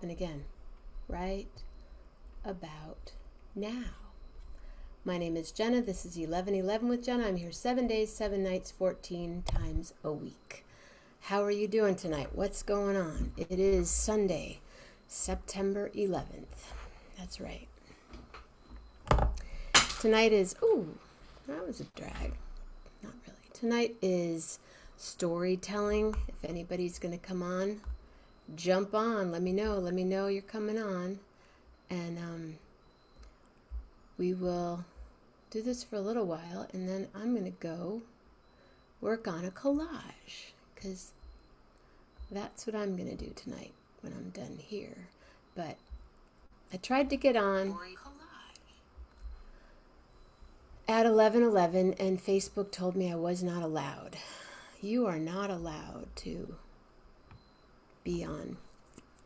happen again right about now. My name is Jenna. This is 11:11 with Jenna. I'm here 7 days, 7 nights, 14 times a week. How are you doing tonight? What's going on? It is Sunday, September 11th. That's right. Tonight is, ooh, that was a drag. Not really. Tonight is storytelling. If anybody's going to come on, jump on. Let me know. Let me know you're coming on. And we will do this for a little while, and then I'm going to go work on a collage, because that's what I'm going to do tonight when I'm done here. But I tried to get on at 11:11, and Facebook told me I was not allowed. You are not allowed to be on,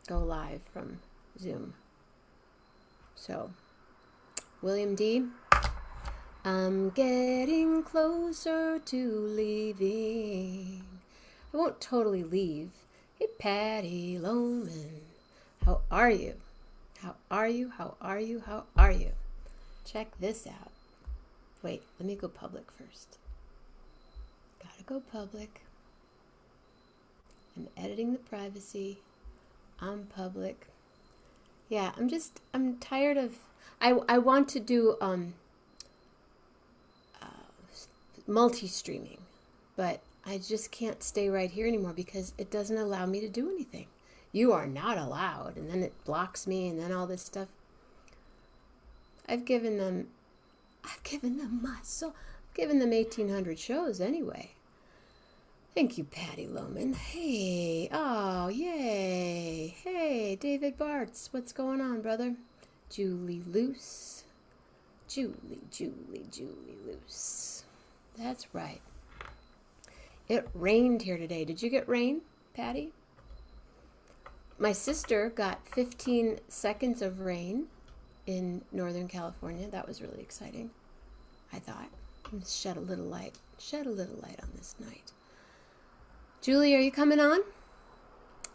go live from Zoom. So, William D., I'm getting closer to leaving. I won't totally leave. Hey, Patty Loman. How are you? How are you? How are you? How are you? Check this out. Wait, let me go public first. Gotta go public. I'm editing the privacy. I'm public. Yeah, I'm tired of, I want to do multi-streaming, but I just can't stay right here anymore because it doesn't allow me to do anything. You are not allowed, and then it blocks me, and then all this stuff. I've given them my soul. I've given them 1,800 shows anyway. Thank you, Patty Loman. Hey, oh, yay. Hey, David Bartz, what's going on, brother? Julie Luce. Julie Luce. That's right. It rained here today. Did you get rain, Patty? My sister got 15 seconds of rain in Northern California. That was really exciting, I thought. Shed a little light on this night. Julie, are you coming on?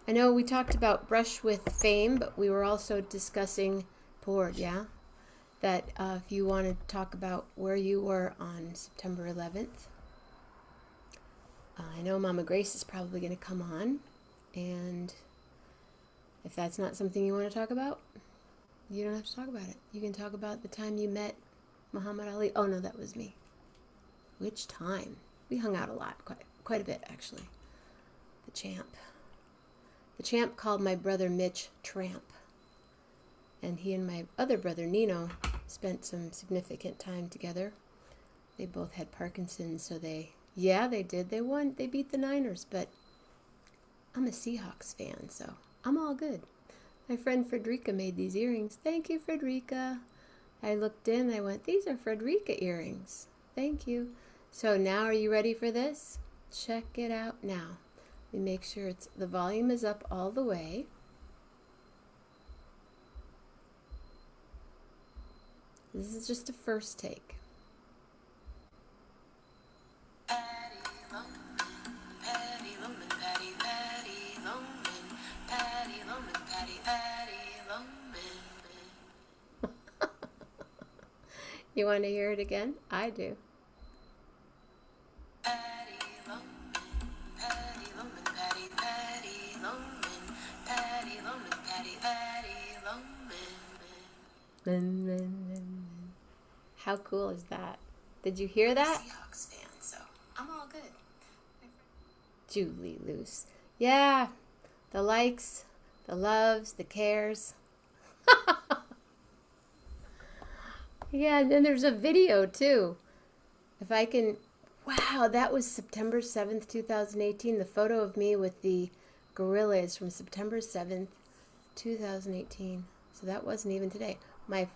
I know we talked about Brush with Fame, but we were also discussing board, yeah? That if you want to talk about where you were on September 11th. I know Mama Grace is probably going to come on, and if that's not something you want to talk about, you don't have to talk about it. You can talk about the time you met Muhammad Ali. Oh, no, that was me. Which time? We hung out a lot, quite a bit, actually. The champ called my brother Mitch Tramp. And he and my other brother Nino spent some significant time together. They both had Parkinson's, so they did. They won. They beat the Niners, but I'm a Seahawks fan, so I'm all good. My friend Frederica made these earrings. Thank you, Frederica. I looked in, I went, these are Frederica earrings. Thank you. So now are you ready for this? Check it out now. We make sure the volume is up all the way. This is just a first take. Patty Loman, Patty Loman, Patty Loman, Patty Loman, Patty Loman. You want to hear it again? I do. Patty Loman, Patty Loman, Patty Loman, Patty Loman, Patty Loman. How cool is that? Did you hear that? I'm a Seahawks fan, so I'm all good. Julie Luce. Yeah, the likes, the loves, the cares. Yeah, and then there's a video too. If I can, wow, that was September 7th, 2018. The photo of me with the gorilla is from September 7th, 2018. So that wasn't even today. My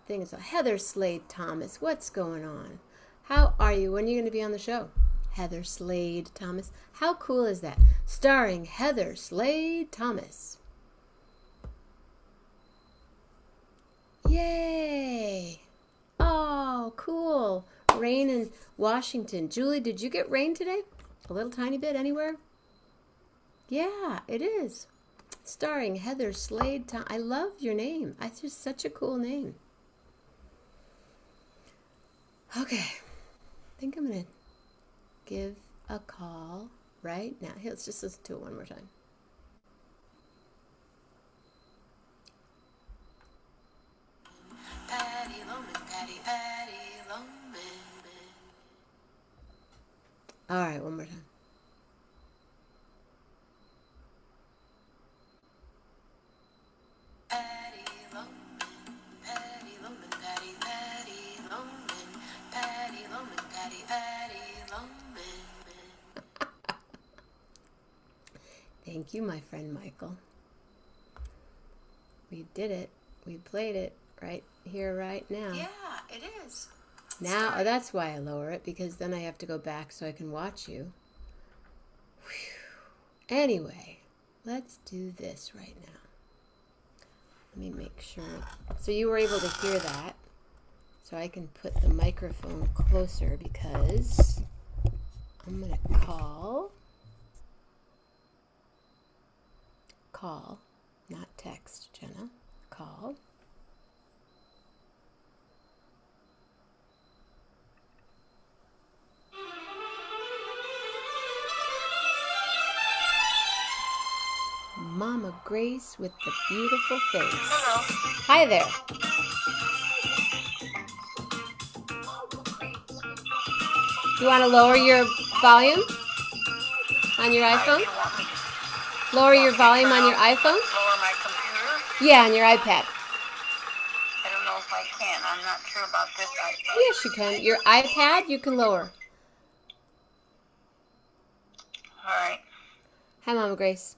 thing is Heather Slade Thomas. What's going on? How are you? When are you going to be on the show? Heather Slade Thomas. How cool is that? Starring Heather Slade Thomas. Yay! Oh, cool. Rain in Washington. Julie, did you get rain today? A little tiny bit anywhere? Yeah, it is. Starring Heather Slade. I love your name. It's just such a cool name. Okay. I think I'm going to give a call right now. Hey, let's just listen to it one more time. Patty Loman, Patty Loman. All right, one more time. Patty Loman, Patty Loman, Patty Loman, Patty Loman, Patty Loman. Thank you, my friend Michael. We did it. We played it right here, right now. Yeah, it is. Now, that's why I lower it, because then I have to go back so I can watch you. Whew. Anyway, let's do this right now. Let me make sure. So you were able to hear that. So I can put the microphone closer because I'm going to call, not text, Jenna. Call. Mama Grace with the beautiful face. Hello. Hi there. You want to lower your volume on your iPhone? Lower your volume on your iPhone? Lower my computer? Yeah, on your iPad. I don't know if I can. I'm not sure about this iPad. Yes, you can. Your iPad, you can lower. All right. Hi, Mama Grace.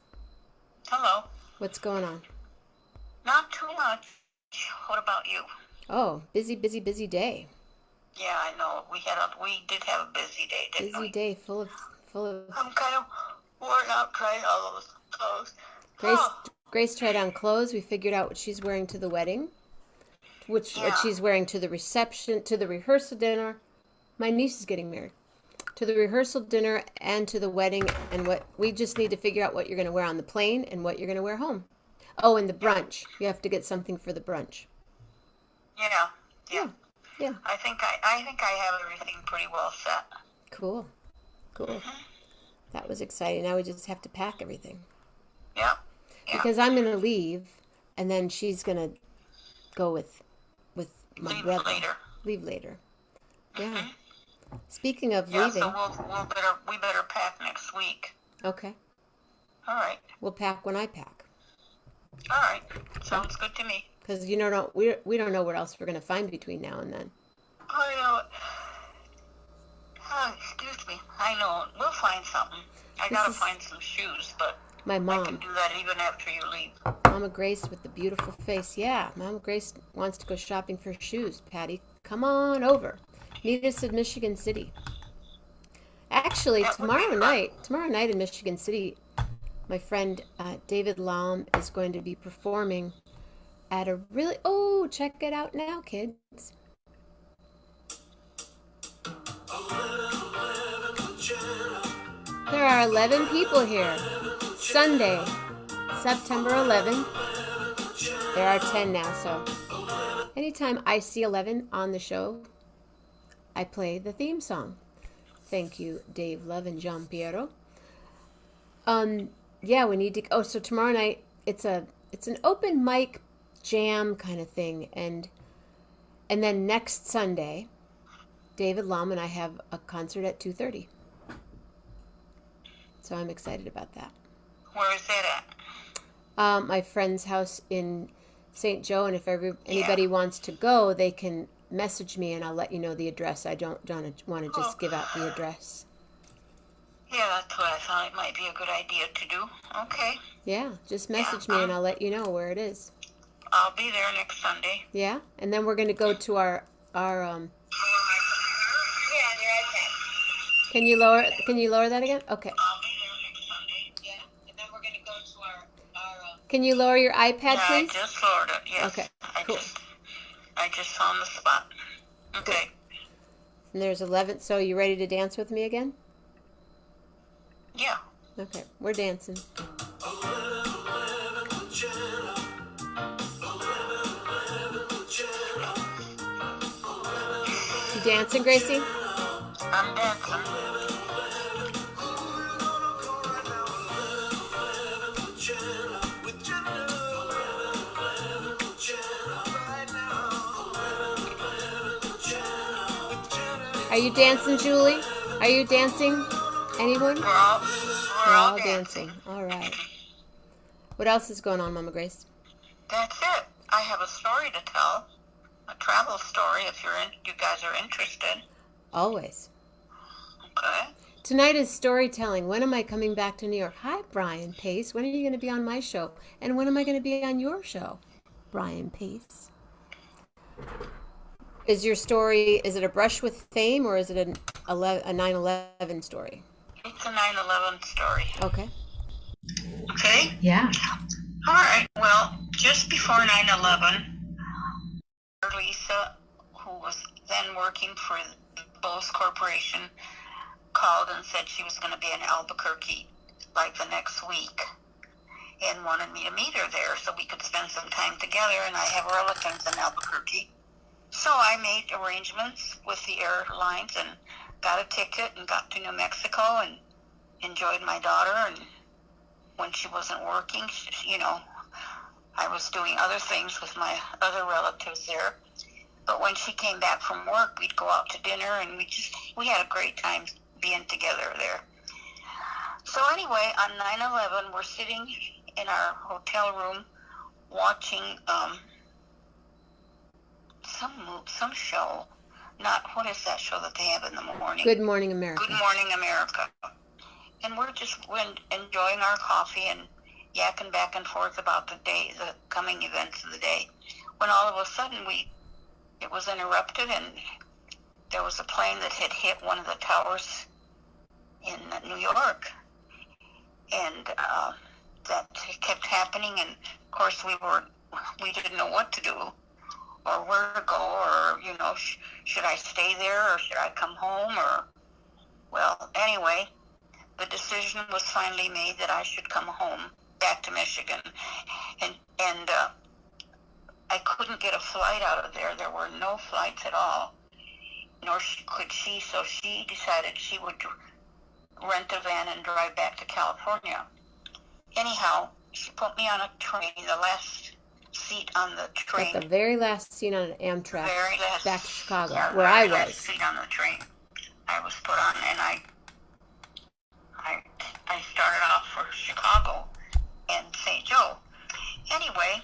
Hello. What's going on? Not too much. What about you? Oh, busy day. Yeah, I know. We did have a busy day, didn't we? Busy day, full of. I'm kind of worn out trying all those clothes. Grace tried on clothes. We figured out what she's wearing to the wedding, what she's wearing to the reception, to the rehearsal dinner. My niece is getting married. To the rehearsal dinner and to the wedding, and what we just need to figure out what you're going to wear on the plane and what you're going to wear home. Oh, and the brunch. You have to get something for the brunch. Yeah. I think I have everything pretty well set. Cool. Mm-hmm. That was exciting. Now we just have to pack everything. Yeah. Because I'm going to leave, and then she's going to go with my brother. Leave later. Yeah. Mm-hmm. Speaking of leaving. So we better pack next week. Okay. All right. We'll pack when I pack. All right. Sounds good to me. Because we don't know what else we're going to find between now and then. I know it. Oh, excuse me. I know. We'll find something. I gotta find some shoes, but my mom. I can do that even after you leave. Mama Grace with the beautiful face. Yeah, Mama Grace wants to go shopping for shoes. Patty, come on over. Meet us in Michigan City. Actually, tomorrow night in Michigan City, my friend David Laum is going to be performing at a really... Oh, check it out now, kids. There are 11 people here. Sunday, September 11th. There are 10 now, so anytime I see 11 on the show, I play the theme song. Thank you, Dave Love and John Piero. Yeah, we need to... Oh, so tomorrow night, it's an open mic jam kind of thing. And then next Sunday, David Laum and I have a concert at 2:30. So I'm excited about that. Where is that at? My friend's house in St. Joe, and if anybody wants to go, they can message me and I'll let you know the address. I don't want to just give out the address. Yeah, that's what I thought it might be a good idea to do. Okay. Yeah, just message me and I'll let you know where it is. I'll be there next Sunday. Yeah, and then we're going to go to our Yeah, on your iPad. Can you lower that again? Okay. I'll be there next Sunday. Yeah, and then we're going to go to our Can you lower your iPad, please? I just lowered it. Yes. Okay. Cool. I just found the spot. Okay. Cool. And there's 11. So you ready to dance with me again? Yeah. Okay, we're dancing. dancing, Gracie? I'm dancing. Are you dancing, Julie? Are you dancing? Anyone? We're all dancing. All right. What else is going on, Mama Grace? That's it. I have a story to tell. A travel story if you guys are interested. Always. Okay. Tonight is storytelling. When am I coming back to New York? Hi, Brian Pace. When are you going to be on my show? And when am I going to be on your show, Brian Pace? Is your story, is it a brush with fame or is it a 9/11 story? It's a 9/11 story. Okay. Okay? Yeah. All right. Well, just before 9/11, Lisa, who was then working for the Bose Corporation, called and said she was going to be in Albuquerque like the next week and wanted me to meet her there so we could spend some time together, and I have relatives in Albuquerque. So I made arrangements with the airlines and got a ticket and got to New Mexico and enjoyed my daughter. And when she wasn't working, I was doing other things with my other relatives there. But when she came back from work, we'd go out to dinner, and we had a great time being together there. So anyway, on 9/11, we're sitting in our hotel room watching some show. What is that show that they have in the morning? Good Morning America. Good Morning America. And we're just enjoying our coffee and yakking back and forth about the coming events of the day, when all of a sudden it was interrupted, and there was a plane that had hit one of the towers in New York, and that kept happening. And of course we didn't know what to do or where to go, or should I stay there or should I come home? Well, anyway, the decision was finally made that I should come home back to Michigan, and I couldn't get a flight out of there. There were no flights at all, nor could she. So she decided she would rent a van and drive back to California. Anyhow, she put me on a train, the last seat on the train. At the very last seat on an Amtrak back to Chicago, yeah, where I was. Last seat on the train I was put on, and I started off for Chicago and St. Joe. Anyway,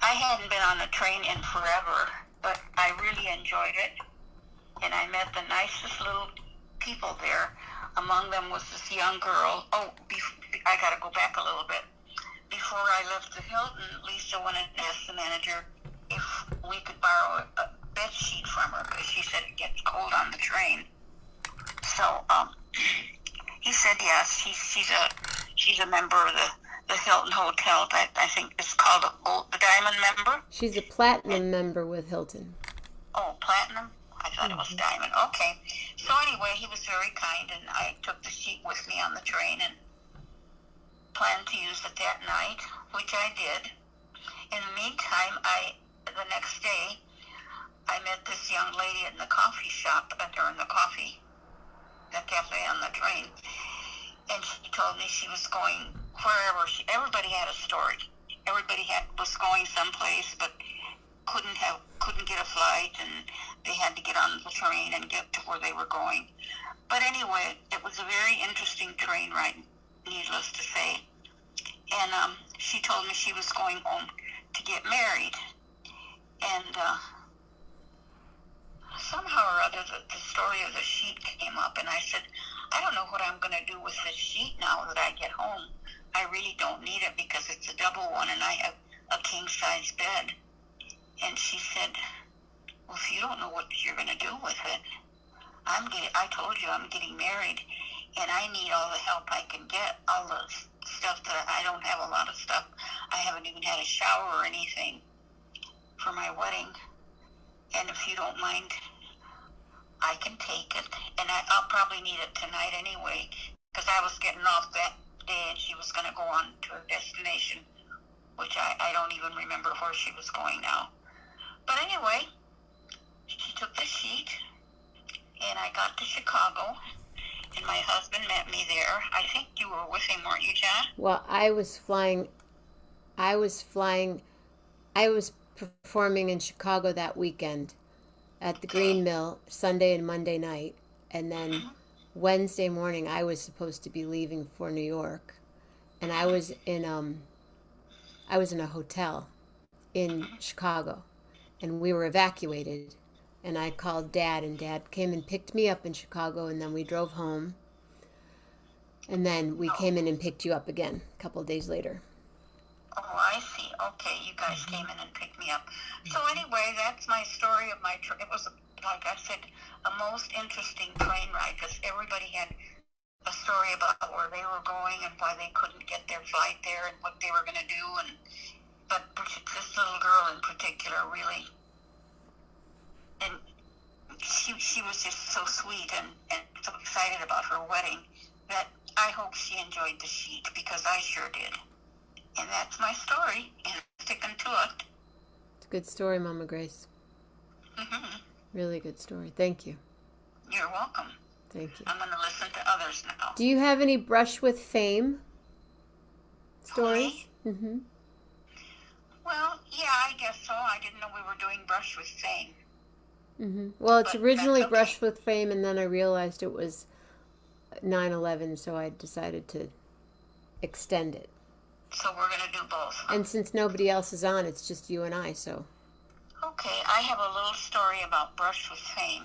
I hadn't been on a train in forever, but I really enjoyed it, and I met the nicest little people there. Among them was this young girl. I got to go back a little bit. Before I left the Hilton, Lisa wanted to ask the manager if we could borrow a bed sheet from her, because she said it gets cold on the train. So he said yes. She's a member of the Hilton Hotel. That I think is called the Diamond member. She's a platinum member with Hilton. Oh, platinum? I thought it was diamond. Okay. So anyway, he was very kind, and I took the sheet with me on the train and planned to use it that night, which I did. In the meantime, the next day, I met this young lady in the coffee shop during the cafe on the train, and she told me she was going wherever. Everybody had a story. Everybody was going someplace, but couldn't get a flight, and they had to get on the train and get to where they were going. But anyway, it was a very interesting train ride, needless to say. And she told me she was going home to get married. And somehow or other, the story of the sheet came up, and I said, I don't know what I'm going to do with this sheet now that I get home. I really don't need it because it's a double one, and I have a king-size bed. And she said, well, if you don't know what you're going to do with it, I told you I'm getting married, and I need all the help I can get, all the stuff that I don't have a lot of stuff. I haven't even had a shower or anything for my wedding. And if you don't mind, I can take it. And I'll probably need it tonight anyway, because I was getting off that day, and she was going to go on to her destination, which I don't even remember where she was going now. But anyway, she took the sheet, and I got to Chicago, and my husband met me there. I think you were with him, weren't you, Jenna? Well, I was flying. I was performing in Chicago that weekend at the Green Mill Sunday and Monday night, and then Wednesday morning I was supposed to be leaving for New York, and I was in a hotel in Chicago, and we were evacuated, and I called Dad, and Dad came and picked me up in Chicago, and then we drove home, and then we came in and picked you up again a couple of days later. Oh, I see. Okay, you guys came in and picked me up. So anyway, that's my story of my trip. It was, like I said, a most interesting plane ride because everybody had a story about where they were going and why they couldn't get their flight there and what they were going to do. But this little girl in particular really, and she was just so sweet and so excited about her wedding that I hope she enjoyed the sheet because I sure did. And that's my story, and I'm sticking to it. It's a good story, Mama Grace. Mm-hmm. Really good story. Thank you. You're welcome. Thank you. I'm going to listen to others now. Do you have any brush with fame stories? Mm-hmm. Well, yeah, I guess so. I didn't know we were doing brush with fame. Mm-hmm. Well, it's But originally that's okay. Brush with Fame, and then I realized it was 9/11, so I decided to extend it. So we're going to do both. Huh? And since nobody else is on, it's just you and I, so. Okay, I have a little story about Brush with Fame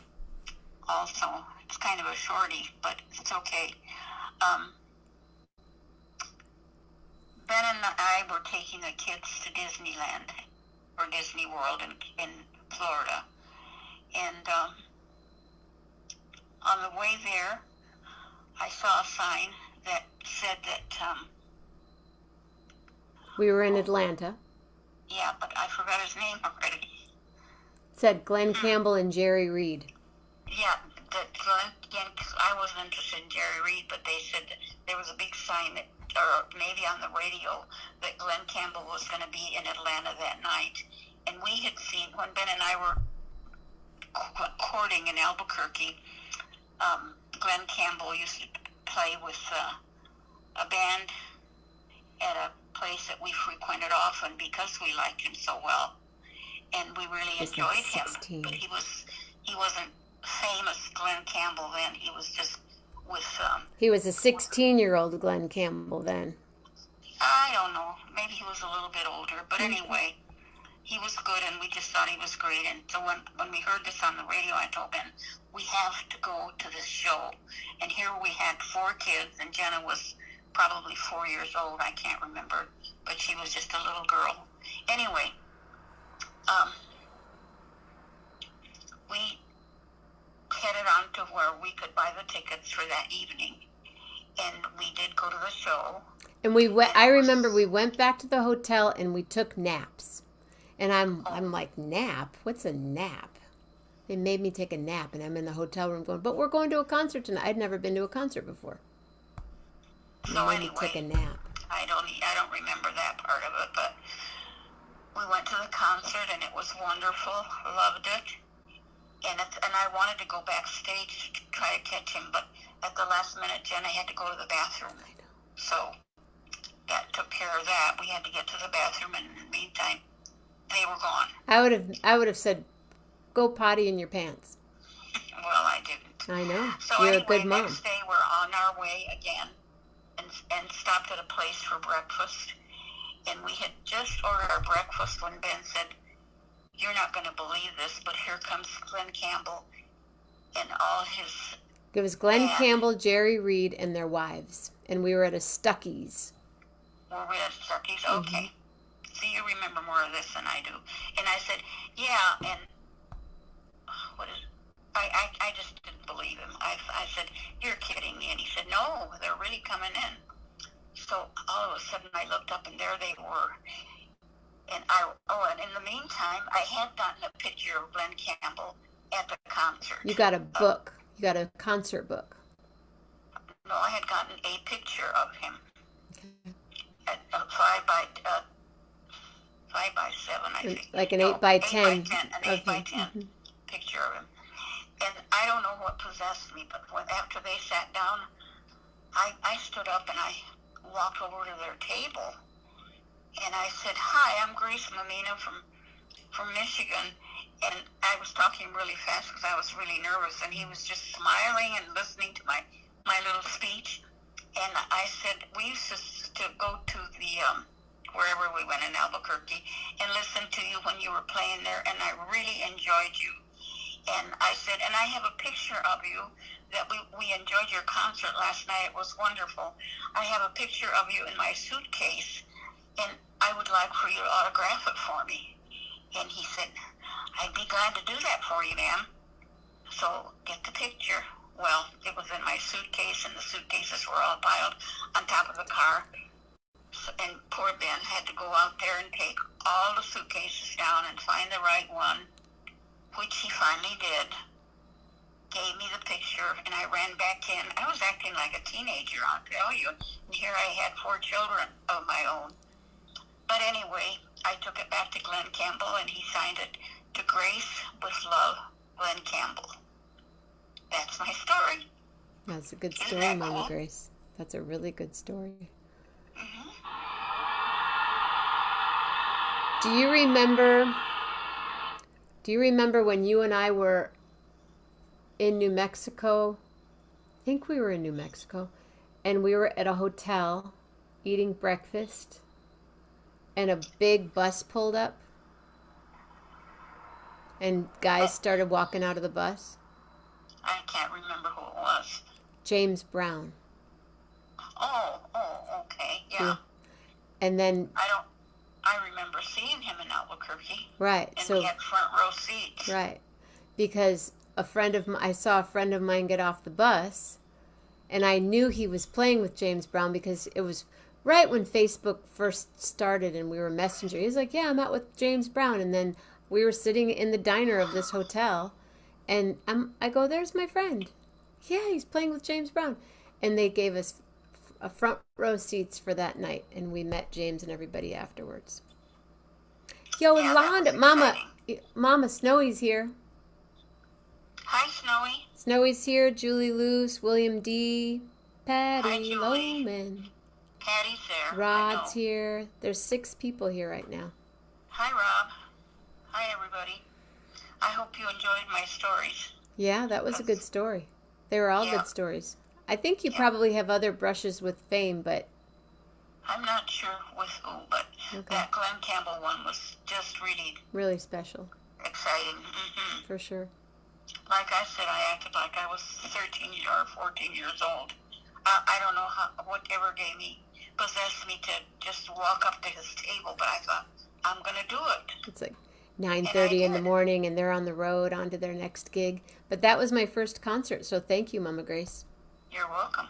also. It's kind of a shorty, but it's okay. Ben and I were taking the kids to Disneyland, or Disney World in Florida. And on the way there, I saw a sign that said that... we were in Atlanta. Yeah, but I forgot his name already. It said Glenn Campbell and Jerry Reed. Yeah, I wasn't interested in Jerry Reed, but they said that there was a big sign that, or maybe on the radio, that Glenn Campbell was going to be in Atlanta that night. And we had seen, when Ben and I were courting in Albuquerque, Glenn Campbell used to play with a band at a place that we frequented often because we liked him so well, and we really enjoyed him. But he wasn't famous Glenn Campbell then. He was just with... he was a 16-year-old Glenn Campbell then. I don't know. Maybe he was a little bit older. But anyway, he was good, and we just thought he was great. And so when we heard this on the radio, I told Ben, we have to go to this show. And here we had 4 kids, and Jenna was probably 4 years old. I can't remember. But she was just a little girl. Anyway, we headed on to where we could buy the tickets for that evening. And we did go to the show. And I remember we went back to the hotel and we took naps. And I'm like, nap? What's a nap? They made me take a nap, and I'm in the hotel room going, but we're going to a concert tonight. I'd never been to a concert before. So anyway, take a nap. I don't remember that part of it, but we went to the concert and it was wonderful. Loved it. And I wanted to go backstage to try to catch him, but at the last minute, Jenna had to go to the bathroom. I know. So that took care of that. We had to get to the bathroom, and in the meantime, they were gone. I would have said, go potty in your pants. Well, I didn't. I know. So You're anyway, a good mom. next day we're on our way again, and stopped at a place for breakfast. And we had just ordered our breakfast when Ben said, "You're not going to believe this, but here comes Glenn Campbell and all his..." It was Glenn Campbell, Jerry Reed, and their wives. And we were at a Stuckey's. Were we at Stuckey's? Okay. See, you remember more of this than I do. And I said, yeah, and what is... I just didn't believe him. I said, "You're kidding me." And he said, "No, they're really coming in." So all of a sudden I looked up, and there they were. And and in the meantime, I had gotten a picture of Glenn Campbell at the concert. You got a book. You got a concert book. No, I had gotten a picture of him. At 5 by 7, I think. Like an 8 by 10. An 8 by 10 picture of him. And I don't know what possessed me, but after they sat down, I stood up and I walked over to their table. And I said, "Hi, I'm Grace Mammina from Michigan." And I was talking really fast because I was really nervous. And he was just smiling and listening to my little speech. And I said, we used to go to the wherever we went in Albuquerque and listen to you when you were playing there, and I really enjoyed you. And I said, and I have a picture of you that we enjoyed your concert last night. It was wonderful. I have a picture of you in my suitcase, and I would like for you to autograph it for me. And he said, "I'd be glad to do that for you, ma'am. So get the picture." Well, it was in my suitcase, and the suitcases were all piled on top of the car. And poor Ben had to go out there and take all the suitcases down and find the right one, which he finally did. Gave me the picture, and I ran back in. I was acting like a teenager, I'll tell you. And here I had 4 children of my own. But anyway, I took it back to Glenn Campbell, and he signed it to Grace with love, Glenn Campbell. That's my story. That's a good story, Mama Grace. That's a really good story. Mm-hmm. Do you remember when you and I were in New Mexico? I think we were in New Mexico, and we were at a hotel eating breakfast, and a big bus pulled up, and guys started walking out of the bus. I can't remember who it was. James Brown. Oh, okay, yeah. And then I remember seeing him in Albuquerque. Right. And we had front row seats. Right. Because I saw a friend of mine get off the bus, and I knew he was playing with James Brown because it was right when Facebook first started and we were messenger. He was like, "Yeah, I'm out with James Brown." And then we were sitting in the diner of this hotel, and I go, "There's my friend. Yeah, he's playing with James Brown." And they gave us a front row seats for that night, and we met James and everybody afterwards. Yo, and Londa, Mama, Snowy's here. Hi, Snowy. Snowy's here. Julie Luce, William D, Patty Hi, Loman. Patty's there. Rod's here. There's 6 people here right now. Hi, Rob. Hi, everybody. I hope you enjoyed my stories. Yeah, that was a good story. They were all good stories. I think you probably have other brushes with fame, but I'm not sure with who, but that Glenn Campbell one was just really special. Exciting. Mm-hmm. For sure. Like I said, I acted like I was 13 or 14 years old. I don't know whatever possessed me to just walk up to his table, but I thought, I'm going to do it. It's like 9:30 in the morning, and they're on the road on to their next gig. But that was my first concert, so thank you, Mama Grace. You're welcome.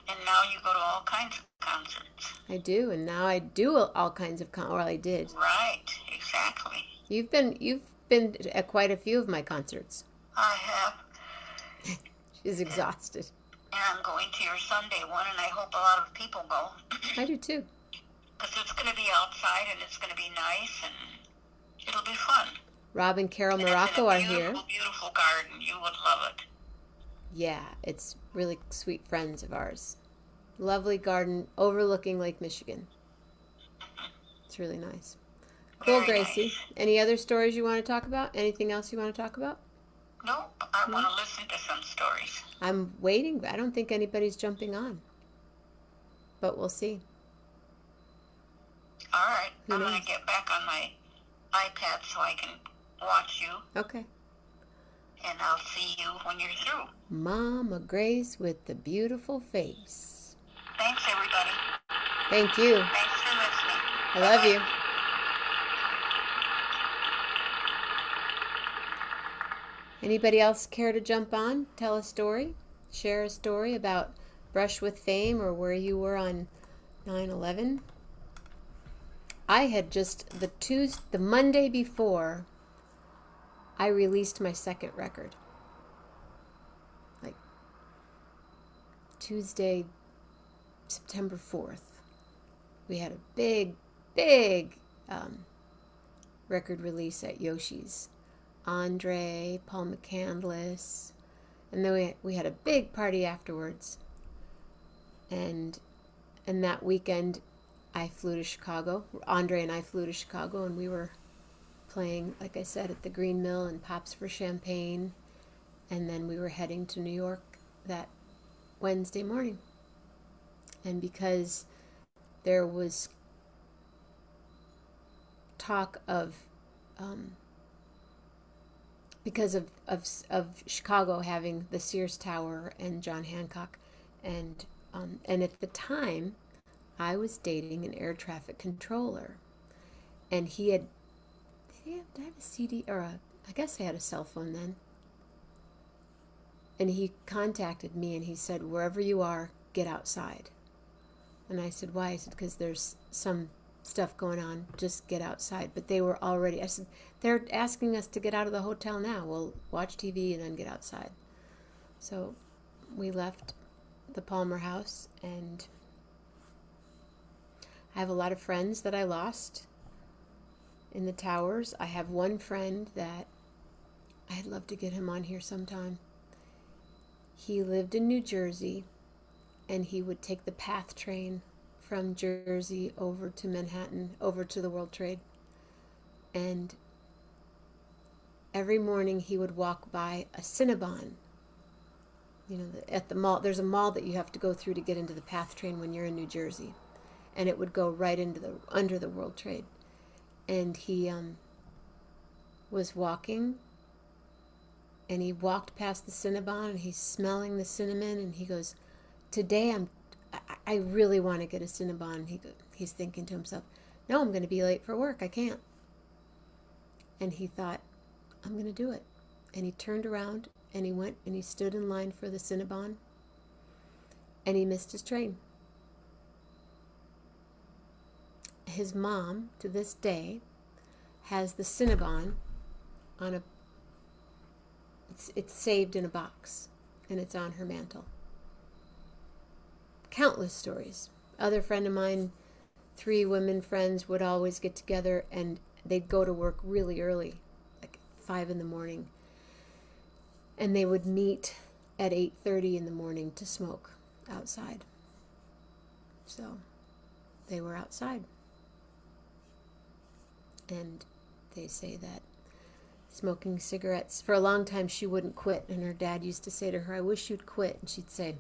And now you go to all kinds of concerts. I do, and now I do all kinds of I did. Right, exactly. You've been at quite a few of my concerts. I have. She's exhausted. And I'm going to your Sunday one, and I hope a lot of people go. I do too. Because it's going to be outside, and it's going to be nice, and it'll be fun. Rob and Carol Marocco are here. Beautiful, beautiful garden. You would love it. Yeah, it's really sweet friends of ours. Lovely garden overlooking Lake Michigan. It's really nice. Cool, Very Gracie. nice. Any other stories you want to talk about? Anything else you want to talk about? No, I want to listen to some stories. I'm waiting. I don't think anybody's jumping on. But we'll see. All right. I'm going to get back on my iPad so I can watch you. Okay. And I'll see you when you're through. Mama Grace with the beautiful face. Thanks, everybody. Thank you. Thanks for listening. I love you. Anybody else care to jump on? Tell a story? Share a story about Brush with Fame or where you were on 9/11? I had just the Monday before I released my second record. Like Tuesday, September 4th. We had a big record release at Yoshi's Andre, Paul McCandless, and then we had a big party afterwards. And that weekend, I flew to Chicago. Andre and I flew to Chicago, and we were playing, like I said, at the Green Mill and Pops for Champagne. And then we were heading to New York that Wednesday morning. And because there was talk of, because of Chicago having the Sears Tower and John Hancock, and at the time, I was dating an air traffic controller, and he had, did I have a CD, or I guess I had a cell phone then, and he contacted me and he said, wherever you are, get outside. And I said, why? He said, because there's some stuff going on, just get outside. But they were already, I said, they're asking us to get out of the hotel now. We'll watch TV and then get outside. So we left the Palmer house, and I have a lot of friends that I lost in the towers. I have one friend that I'd love to get him on here sometime. He lived in New Jersey, and he would take the PATH train from Jersey over to Manhattan, over to the World Trade. And every morning he would walk by a Cinnabon. You know, at the mall, there's a mall that you have to go through to get into the PATH train when you're in New Jersey. And it would go right into under the World Trade. And he was walking, and he walked past the Cinnabon, and he's smelling the cinnamon, and he goes, today I really want to get a Cinnabon. He's thinking to himself, no, I'm going to be late for work. I can't. And he thought, I'm going to do it. And he turned around, and he went, and he stood in line for the Cinnabon, and he missed his train. His mom, to this day, has the Cinnabon on it's saved in a box, and it's on her mantle. Countless stories. Other friend of mine, 3 women friends, would always get together, and they'd go to work really early, like 5 in the morning, and they would meet at 8:30 in the morning to smoke outside. So they were outside. And they say that smoking cigarettes, for a long time she wouldn't quit, and her dad used to say to her, I wish you'd quit. And she'd say,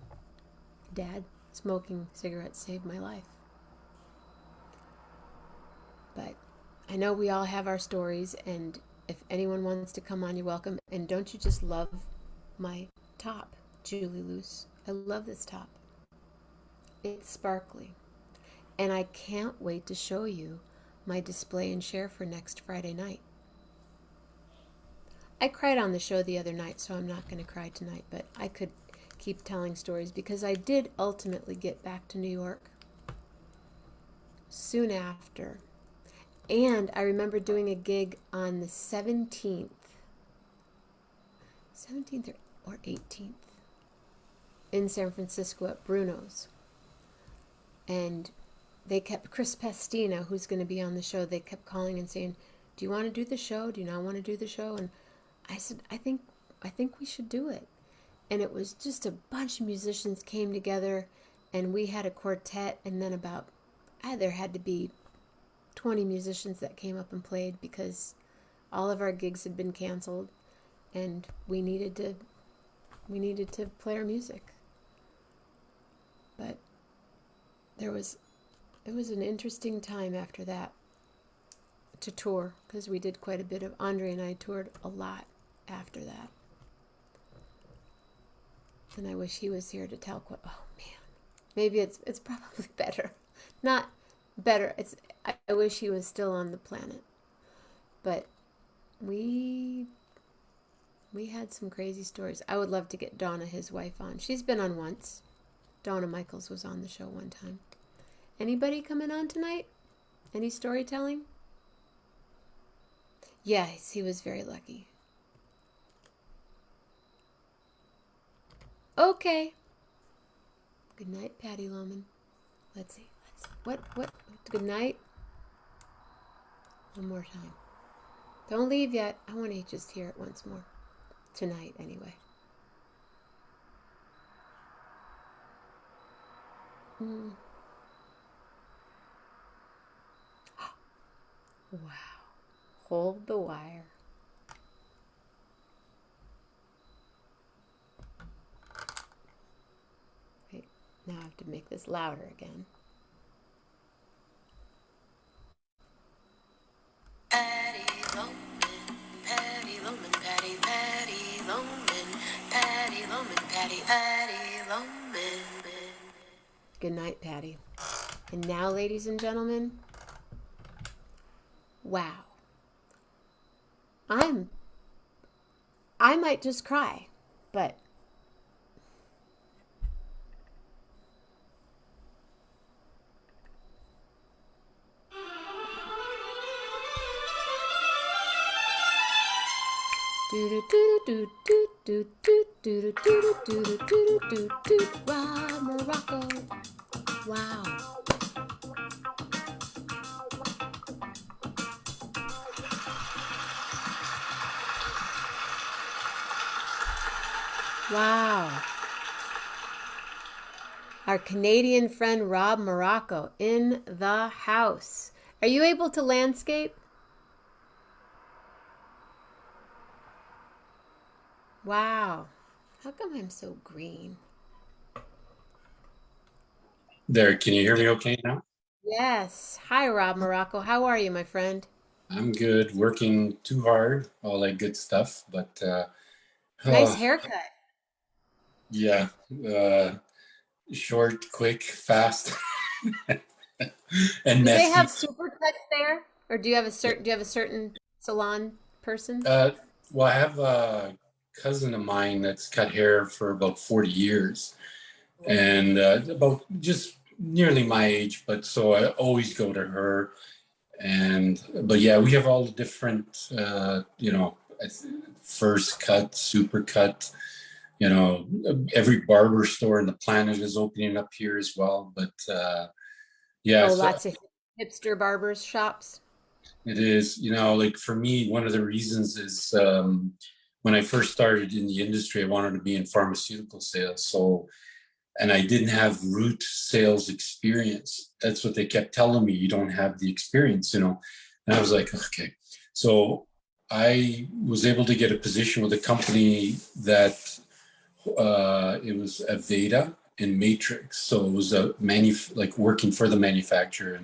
Dad, smoking cigarettes saved my life. But I know we all have our stories, and if anyone wants to come on, you're welcome. And don't you just love my top, Julie Luce? I love this top. It's sparkly. And I can't wait to show you my display and share for next Friday night. I cried on the show the other night, so I'm not going to cry tonight, but I could keep telling stories because I did ultimately get back to New York soon after. And I remember doing a gig on the 17th or 18th in San Francisco at Bruno's. And they kept, Chris Pastina, who's going to be on the show, they kept calling and saying, do you want to do the show? Do you not want to do the show? And I said, I think we should do it. And it was just a bunch of musicians came together, and we had a quartet, and then there had to be 20 musicians that came up and played because all of our gigs had been canceled, and we needed to play our music. But it was an interesting time after that to tour, because we did quite a bit of, Andre and I toured a lot after that. And I wish he was here to tell, oh man, maybe it's probably better. Not better, I wish he was still on the planet. But we had some crazy stories. I would love to get Donna, his wife, on. She's been on once. Donna Michaels was on the show one time. Anybody coming on tonight? Any storytelling? Yes, he was very lucky. Okay. Good night, Patty Loman. Let's see. What? Good night. One more time. Don't leave yet. I want to just hear it once more. Tonight, anyway. Mm. Wow. Hold the wire. Wait, now I have to make this louder again. Patty Loman, Patty Loman, Patty, Patty Loman, Patty Loman, Patty, Patty Loman. Good night, Patty. And now, ladies and gentlemen, wow. I might just cry, but Rob Morocco. Wow. Wow. Our Canadian friend Rob Morocco in the house. Are you able to landscape? Wow. How come I'm so green? There, can you hear me okay now? Yes. Hi, Rob Morocco. How are you, my friend? I'm good, working too hard, all that good stuff, but Nice oh, haircut. yeah, uh, short, quick, fast, and Do they messy. have super cuts there? Or do you have a certain salon person? Uh, well, I have a cousin of mine that's cut hair for about 40 years, and about just nearly my age, but so I always go to her. And but yeah, we have all the different, first cut, super cut. You know, every barber store in the planet is opening up here as well. But yeah, Oh, so lots of hipster barbers shops. it is. You know, like for me, one of the reasons is when I first started in the industry, I wanted to be in pharmaceutical sales. So and I didn't have root sales experience. That's what they kept telling me. You don't have the experience, you know. And I was like, okay. So I was able to get a position with a company that it was Aveda and Matrix. So it was like working for the manufacturer,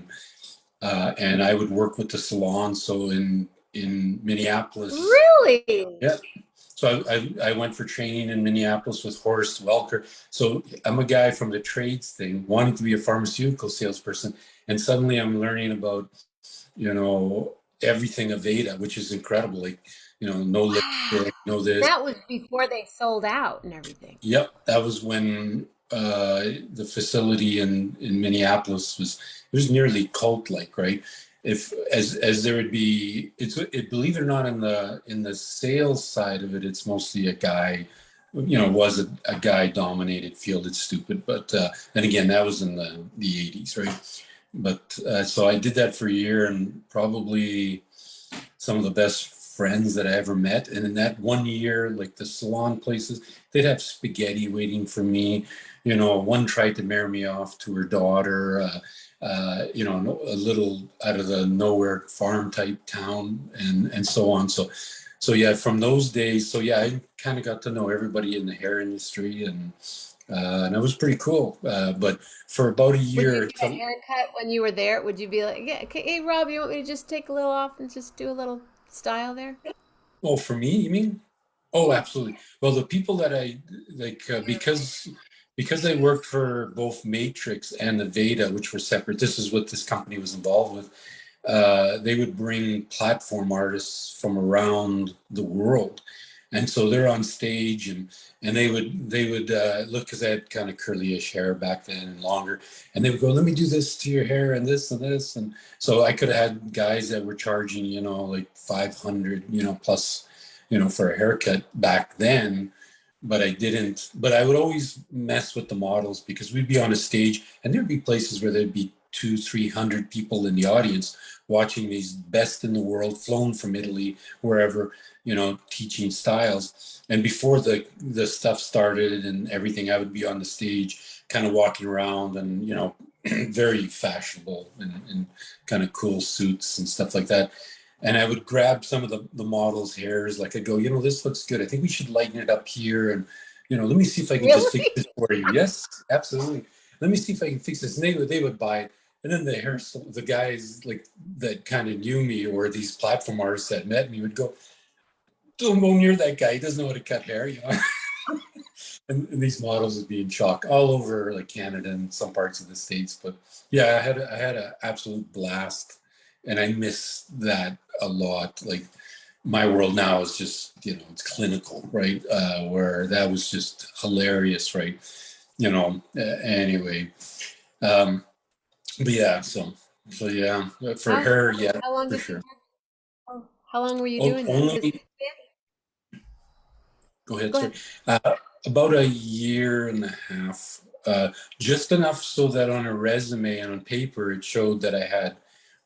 and I would work with the salon. So in Minneapolis, Really? yeah. So I went for training in Minneapolis with Horst Welker. So I'm a guy from the trades thing, wanting to be a pharmaceutical salesperson, and suddenly I'm learning about, you know, everything Aveda, which is incredible. Like, you know, no Wow. lipstick, no this. That was before they sold out and everything. Yep, that was when the facility in Minneapolis was nearly cult like, right? If as there would be, believe it or not, in the sales side of it, it's mostly a guy, you know, was a guy dominated field. It's stupid, but then again, that was in the 80s, right? But so I did that for a year, and probably some of the best friends that I ever met. And in that one year, like the salon places, they'd have spaghetti waiting for me. You know, one tried to marry me off to her daughter, you know, a little out of the nowhere farm type town, and so on. So yeah, from those days, so yeah, I kind of got to know everybody in the hair industry, and it was pretty cool. But for about a Would you year, get a haircut when you were there? Would you be like, yeah, okay, hey Rob, you want me to just take a little off and just do a little style there? oh, for me, you mean? Oh, Yeah. absolutely. Well, the people that I like, because I worked for both Matrix and Aveda, which were separate. This is what this company was involved with. They would bring platform artists from around the world, and so they're on stage, and they would look, because I had kind of curly-ish hair back then and longer, and they would go, "Let me do this to your hair and this and this," and so I could have had guys that were charging, you know, like 500, you know, plus, you know, for a haircut back then. But I didn't. But I would always mess with the models, because we'd be on a stage, and there'd be places where there'd be 200-300 people in the audience watching these best in the world, flown from Italy, wherever, teaching styles. And before the stuff started and everything, I would be on the stage, kind of walking around and, very fashionable and kind of cool suits and stuff like that. And I would grab some of the models' hairs, like I'd go, this looks good. I think we should lighten it up here. And, let me see if I can just fix this for you. Yes, absolutely. Let me see if I can fix this. And they would buy it. And then the guys like that kind of knew me, or these platform artists that met me, would go, don't go near that guy. He doesn't know how to cut hair, and these models would be in shock all over like Canada and some parts of the States. But yeah, I had an absolute blast, and I miss that a lot. Like my world now is just, it's clinical, right? Where that was just hilarious, right? Anyway. But yeah, so yeah, for her, yeah, How long for did sure. how long were you doing that? Only, go ahead, Go sorry. ahead. About a year and a half, just enough so that on a resume and on paper it showed that I had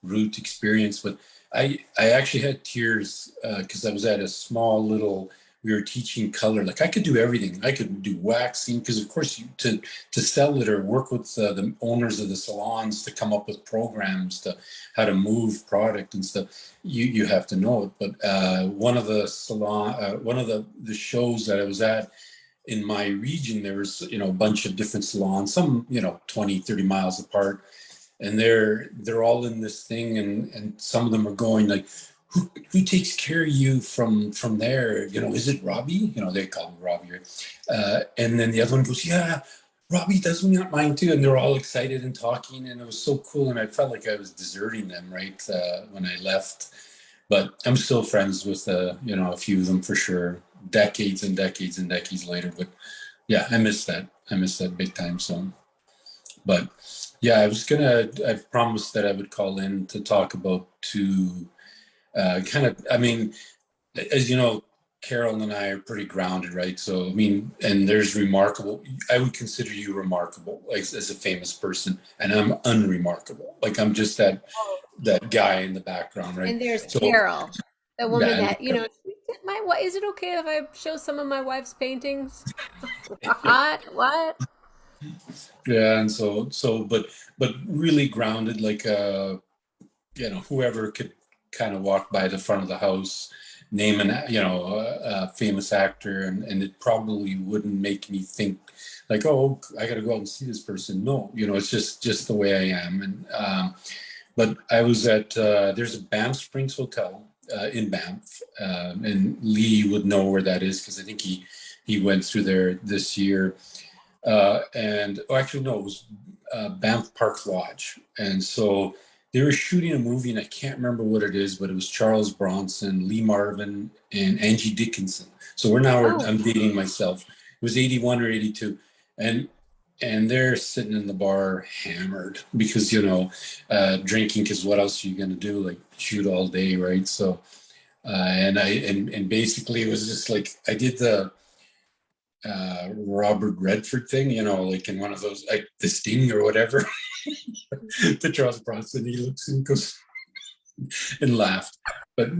root experience. But I actually had tears because I was at a small little. We were teaching color. Like I could do everything. I could do waxing because, of course, to sell it or work with the owners of the salons to come up with programs to how to move product and stuff. You have to know it. But one of the the shows that I was at in my region, there was a bunch of different salons, some 20, 30 miles apart, and they're all in this thing, and some of them are going like, who takes care of you from there? Is it Robbie? They call him Robbie, right? And then the other one goes, yeah, Robbie does mine too. And they're all excited and talking, and it was so cool. And I felt like I was deserting them, right, when I left. But I'm still friends with a few of them for sure, decades and decades and decades later. But yeah, I miss that. I miss that big time. So, but yeah, I promised that I would call in to talk about two. As you know, Carol and I are pretty grounded, right? So, and there's remarkable, I would consider you remarkable, like as a famous person, and I'm unremarkable. Like I'm just that guy in the background, right? And there's So, Carol, the woman yeah, that, is it okay if I show some of my wife's paintings? What? yeah, and but really grounded, like whoever could kind of walk by the front of the house, name a famous actor, and it probably wouldn't make me think like, oh, I got to go out and see this person. No, it's just the way I am. And but I was at there's a Banff Springs Hotel in Banff, and Lee would know where that is because I think he went through there this year. Actually, no, it was Banff Park Lodge. And so they were shooting a movie, and I can't remember what it is, but it was Charles Bronson, Lee Marvin, and Angie Dickinson. So I'm dating myself. It was 81 or 82. And they're sitting in the bar hammered because, drinking, because what else are you going to do? Like shoot all day, right? So, and basically it was just like, I did the, Robert Redford thing, like in one of those, like The Sting or whatever, to Charles Bronson. He looks and goes and laughed. But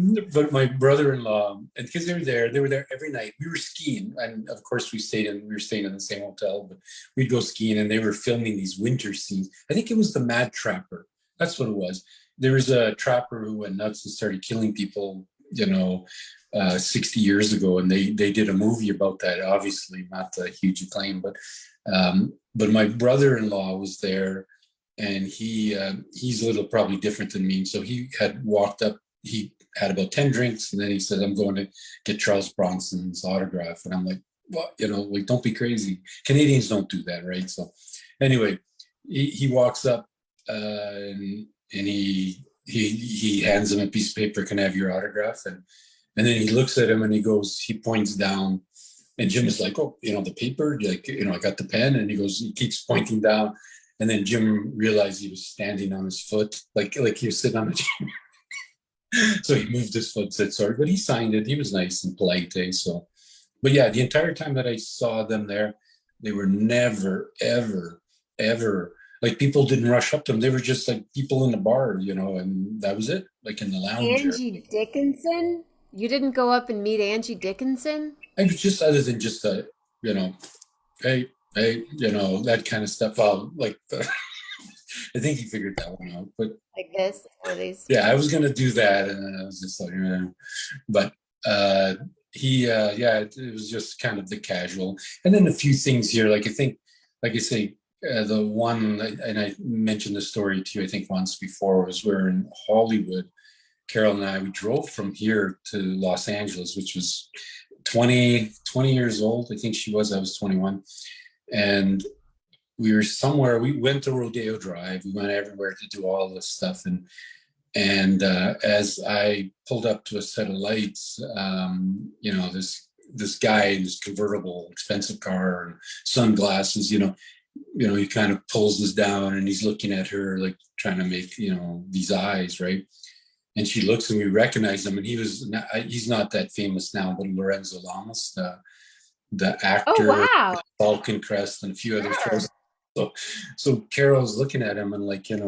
my brother-in-law, and because they were there every night. We were skiing, and of course we were staying in the same hotel, but we'd go skiing, and they were filming these winter scenes. I think it was The Mad Trapper. That's what it was. There was a trapper who went nuts and started killing people, 60 years ago, and they did a movie about that. Obviously, not a huge acclaim, but my brother-in-law was there, and he's a little probably different than me. So he had walked up. He had about 10 drinks, and then he said, "I'm going to get Charles Bronson's autograph." And I'm like, "Well, like don't be crazy. Canadians don't do that, right?" So anyway, he walks up, and he hands him a piece of paper. "Can I have your autograph?" And then he looks at him and he points down, and Jim is like, "Oh, the paper, like, I got the pen." And he keeps pointing down. And then Jim realized he was standing on his foot, like he was sitting on a chair. So he moved his foot, said sorry, but he signed it. He was nice and polite, eh? So, but yeah, the entire time that I saw them there, they were never, ever, ever, like people didn't rush up to them. They were just like people in the bar, you know, and that was it, like in the lounge area. Angie Dickinson? You didn't go up and meet Angie Dickinson? I was just other than just a, you know, hey, hey, you know, that kind of stuff. Like the, I think he figured that one out. But Like this, one of these. yeah, I was gonna do that, and then I was just like, but uh, yeah, it was just kind of the casual, and then a few things here, like I think, like I say, the one, and I mentioned the story to you, I think once before, was we're in Hollywood. Carol and I, we drove from here to Los Angeles, which was 20 years old. I think I was 21. And we were somewhere, we went to Rodeo Drive. We went everywhere to do all this stuff. And as I pulled up to a set of lights, you know, this guy in this convertible, expensive car and sunglasses, he kind of pulls this down and he's looking at her, like trying to make, these eyes, right? And she looks and we recognize him. And he's not that famous now, but Lorenzo Lamas, the Oh, actor, wow. Falcon Crest, and a few other Sure. shows. So Carol's looking at him and like, and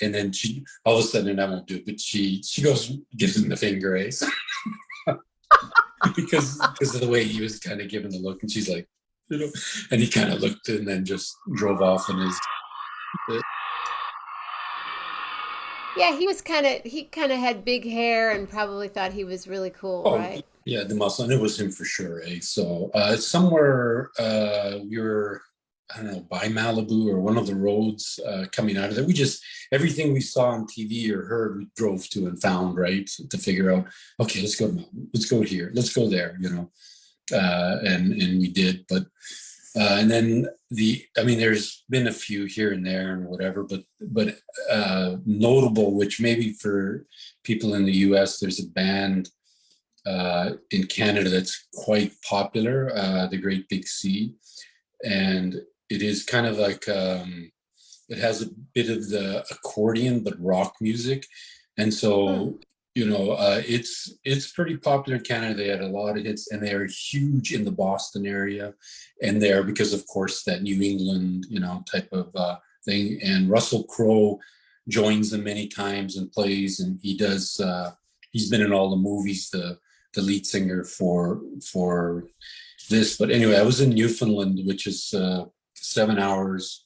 then she all of a sudden, and I won't do it, but she goes, gives him the finger, eh? because of the way he was kind of giving the look, and she's like, and he kind of looked and then just drove off in his. Yeah, he kind of had big hair and probably thought he was really cool, Oh, right? yeah, the muscle, and it was him for sure, eh? So somewhere we were, I don't know, by Malibu or one of the roads coming out of there. We just, everything we saw on TV or heard, we drove to and found, right? To figure out, okay, let's go here, let's go there, and we did. But and then there's been a few here and there and whatever, but notable, which maybe for people in the US, there's a band in Canada that's quite popular, the Great Big Sea, and it is kind of like it has a bit of the accordion but rock music, and so it's pretty popular in Canada. They had a lot of hits, and they are huge in the Boston area, and there because of course that New England type of thing. And Russell Crowe joins them many times and plays, and he does. He's been in all the movies. The lead singer for this. But anyway, I was in Newfoundland, which is 7 hours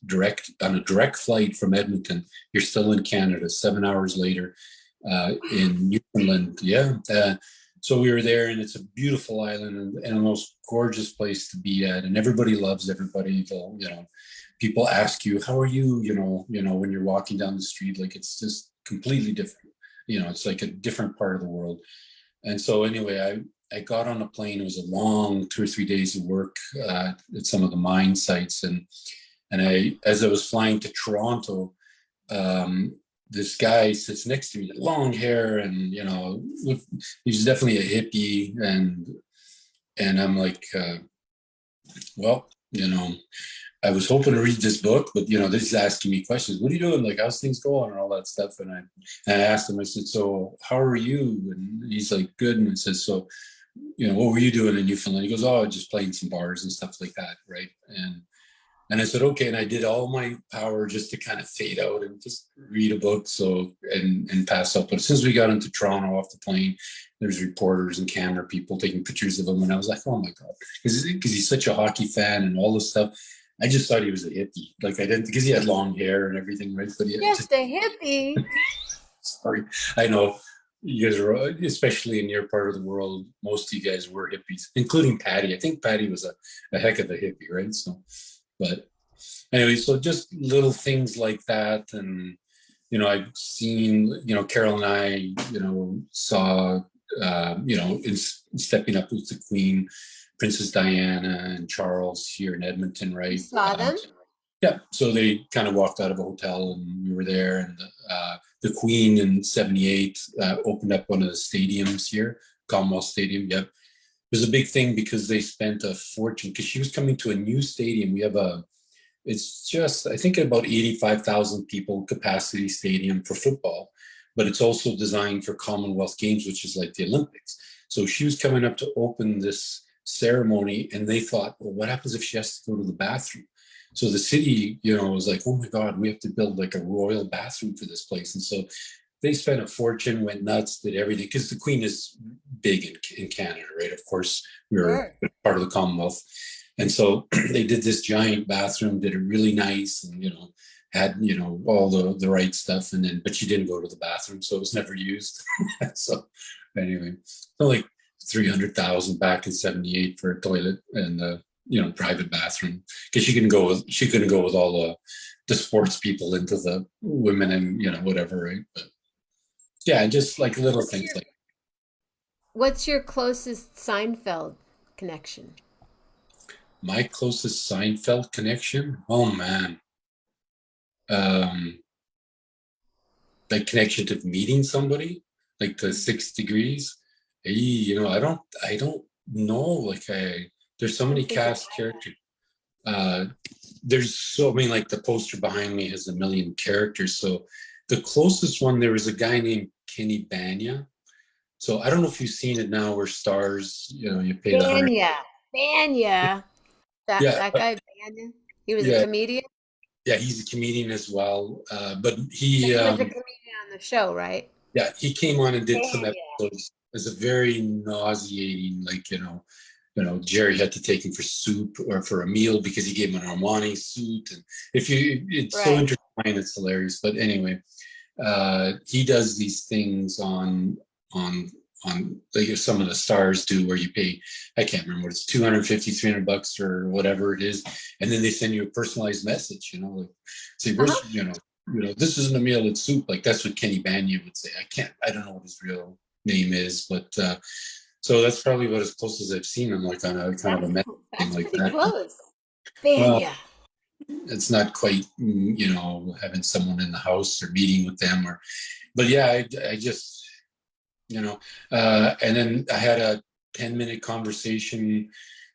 on a direct flight from Edmonton. You're still in Canada 7 hours later in Newfoundland. Yeah. So we were there, and it's a beautiful island and a most gorgeous place to be at. And everybody loves everybody. People ask you, how are you, when you're walking down the street, like it's just completely different. It's like a different part of the world. And so anyway, I got on a plane. It was a long 2 or 3 days of work at some of the mine sites. And as I was flying to Toronto, this guy sits next to me, long hair, and he's definitely a hippie. And I'm like, well, I was hoping to read this book, but this is asking me questions. What are you doing? Like, how's things going and all that stuff? And I asked him, I said, so how are you? And he's like, good. And I said, so, what were you doing in Newfoundland? He goes, oh, just playing some bars and stuff like that. Right. And I said, okay. And I did all my power just to kind of fade out and just read a book. So, and pass up. But as soon as we got into Toronto off the plane, there's reporters and camera people taking pictures of him. And I was like, oh my God, because he's such a hockey fan and all this stuff. I just thought he was a hippie. Like I didn't, because he had long hair and everything, right? But Just a hippie. Sorry, I know you guys are, especially in your part of the world, most of you guys were hippies, including Patty. I think Patty was a heck of a hippie, right? So, but anyway, so just little things like that, and I've seen, Carol and I, saw, in stepping up with the Queen. Princess Diana and Charles here in Edmonton, right? You saw them? Yeah. So they kind of walked out of a hotel, and we were there. And the Queen in '78 opened up one of the stadiums here, Commonwealth Stadium. Yep. It was a big thing because they spent a fortune, because she was coming to a new stadium. It's just, I think, about 85,000 people capacity stadium for football, but it's also designed for Commonwealth Games, which is like the Olympics. So she was coming up to open this ceremony, and they thought, well, what happens if she has to go to the bathroom? So the city, was like, oh my God, we have to build like a royal bathroom for this place. And so they spent a fortune, went nuts, did everything because the Queen is big in Canada, right? Of course, we were Sure. part of the Commonwealth, and so they did this giant bathroom, did it really nice, and had all the right stuff, and then but she didn't go to the bathroom, so it was never used. So anyway, so like 300,000 back in '78 for a toilet and private bathroom because she couldn't go with all the sports people into the women and whatever, right? But yeah, just like little What's things your like What's your closest Seinfeld connection? my closest Seinfeld connection. Oh man, um, like connection to meeting somebody, like the 6 degrees. Hey, I don't know. Like there's so I'm many thinking cast characters. Uh, there's so I mean, like the poster behind me has a million characters. So the closest one, there was a guy named Kenny Banya. So I don't know if you've seen it now where stars, you pay the 100. Banya. Banya. That Yeah, that guy Banya. He was a yeah, comedian. yeah. He's a comedian as well. But But he, he was a comedian on the show, right? yeah, he came on and did some Banya. episodes. As a very nauseating, like Jerry had to take him for soup or for a meal because he gave him an Armani suit, and it's so Right. intertwined, it's hilarious. But anyway, he does these things on like some of the stars do where you pay, I can't remember what it's, 250, $300 or whatever it is, and then they send you a personalized message, like say Uh-huh. where's this isn't a meal, it's soup. Like that's what Kenny Banya would say. I don't know what his real name is, but so that's probably about as close as I've seen him, like on a kind of That's a message thing that's like pretty that. close. Well, Banya. it's not quite having someone in the house or meeting with them, or but yeah, I just and then I had a 10-minute conversation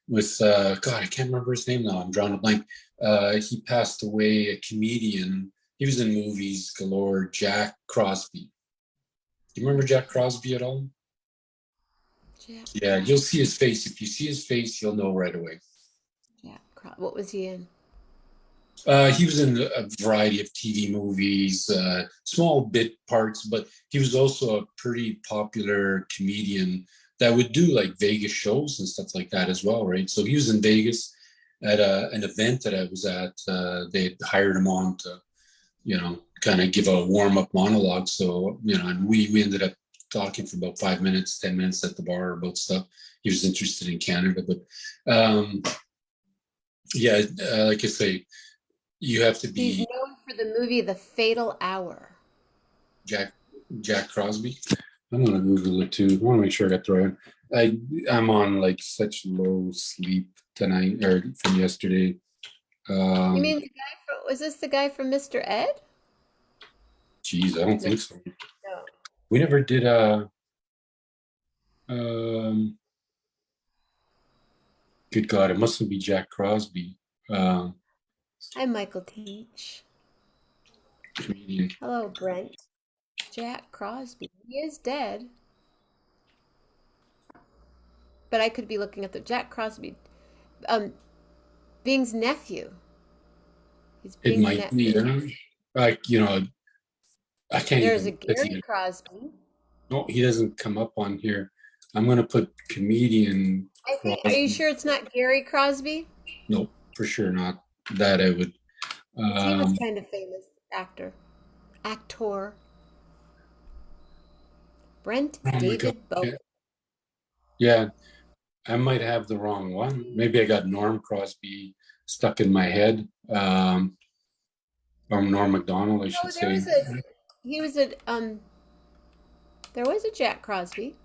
with God, I can't remember his name now, I'm drawing a blank. He passed away, a comedian. He was in movies galore, Jack Crosby. Do you remember Jack Crosby at all? Jack Yeah, you'll Crosby. see his face. If you see his face, you'll know right away. What was he in? He was in a variety of TV movies, small bit parts, but he was also a pretty popular comedian that would do like Vegas shows and stuff like that as well, right? So he was in Vegas at an event that I was at. They hired him on to, kind of give a warm up monologue. So, and we ended up talking for about 5 minutes, 10 minutes at the bar about stuff. He was interested in Canada, but yeah, like I say, you have to He's be known for the movie The Fatal Hour. Jack Jack Crosby. I'm gonna Google it too. I want to make sure I got the right one. I'm on like such low sleep tonight or from yesterday. You Um, mean was this the guy from Mr. Ed? Geez, I don't No, think so. no. We never did um good God, it mustn't be Jack Crosby. Um, Hi, Michael Teach. comedian. Hello, Brent. Jack Crosby. He is dead, but I could be looking at the Jack Crosby. Um, Bing's nephew. He's It Bing's might be. nephew. Like I can't There's a even. Let's Gary see. Crosby. No, he doesn't come up on here. I'm gonna put comedian I think. Are you Crosby. sure it's not Gary Crosby? Nope, for sure not. That I would. Because he was Um, kind of famous actor. Brent oh my God. David Bowie. Yeah, I might have the wrong one. Maybe I got Norm Crosby stuck in my head. Or Norm Macdonald, I should No, there say. was a. He was a. There was a Jack Crosby.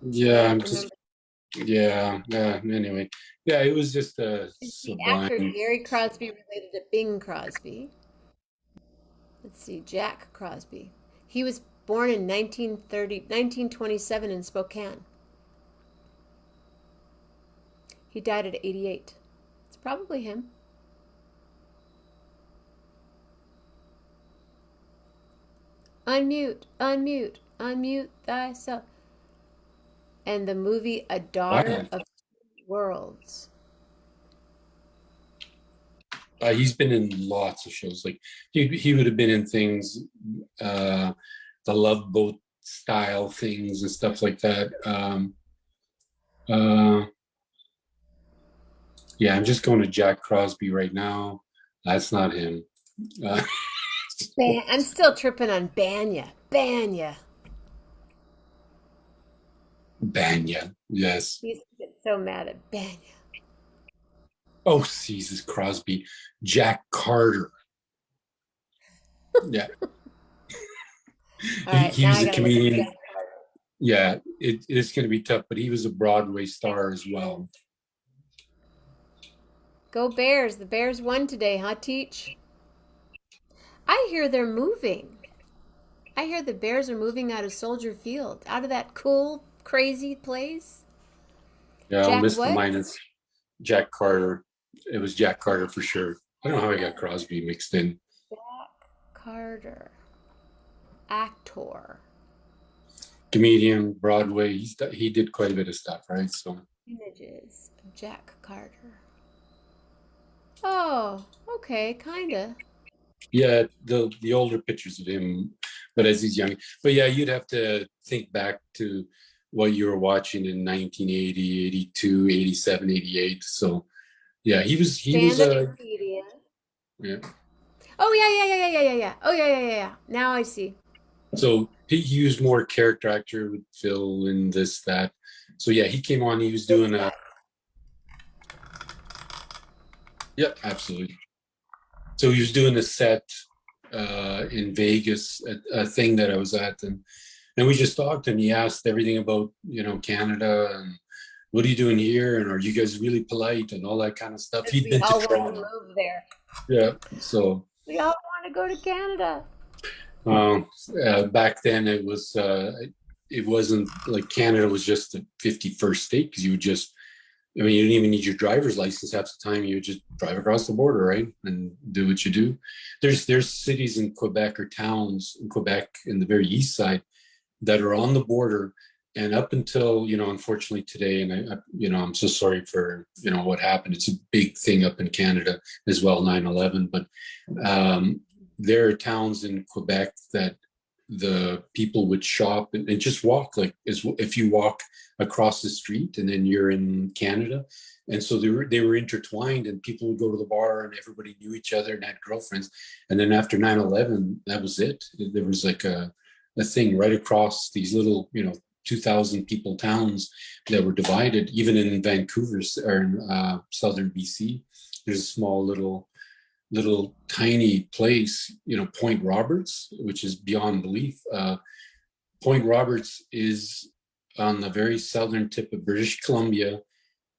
I Yeah, don't I'm just. remember. Yeah. Anyway, yeah, it was just a Is the actor sublime. Gary Crosby related to Bing Crosby? Let's see, Jack Crosby. He was born in 1927 in Spokane. He died at 88. It's probably him. Unmute, unmute, unmute thyself. And the movie A Daughter Wow. of Worlds. He's been in lots of shows. Like he would have been in things, uh, the Love Boat style things and stuff like that. Uh, yeah, I'm just going to Jack Crosby right now. That's not him. Uh, I'm still tripping on Banya. Banya. Banya, yes. He used to get so mad at Banya. Oh, Jesus Crosby, Jack Carter. Yeah, All right, he now was I a gotta look up comedian. Jack Carter. Yeah, it's going to be tough, but he was a Broadway star as well. Go Bears. The Bears won today, huh, Teach? I hear they're moving. I hear the Bears are moving out of Soldier Field, out of that cool, crazy place. Yeah, I'll Jack miss the what? minus. Jack Carter. It was Jack Carter for sure. I don't know how I got Crosby mixed in. Jack Carter. Actor. Comedian, Broadway. He did quite a bit of stuff, right? So Images of Jack Carter. Oh, okay, kinda. yeah, the older pictures of him, but as he's young. But yeah, you'd have to think back to what you were watching in 1980, 82, 87, 88. So yeah, he was Stand-up comedian. yeah. Oh yeah, yeah, yeah, yeah, yeah, yeah, yeah. Oh yeah, yeah, yeah, yeah. Now I see. So he used more character actor with Phil and this that. So yeah, he came on. He was This doing a guy. yep, absolutely. So he was doing a set in Vegas, a thing that I was at, and we just talked, and he asked everything about Canada and what are you doing here, and are you guys really polite and all that kind of stuff. Because He'd we been to all want to Toronto, move there. yeah. So We all want to go to Canada. back then it wasn't like Canada was just the 51st state because you would just I mean, you didn't even need your driver's license half the time. You would just drive across the border, right, and do what you do. There's cities in Quebec or towns in Quebec in the very east side that are on the border, and up until unfortunately today, and I'm so sorry for what happened. It's a big thing up in Canada as well, 9/11. But um, there are towns in Quebec that the people would shop and just walk like as if you walk across the street and then you're in Canada. And so they were intertwined, and people would go to the bar and everybody knew each other and had girlfriends. And then after 9/11, that was it. There was like a thing right across these little 2,000 people towns that were divided. Even in Vancouver or in southern BC, there's a small little tiny place, Point Roberts, which is beyond belief. Point Roberts is on the very southern tip of British Columbia,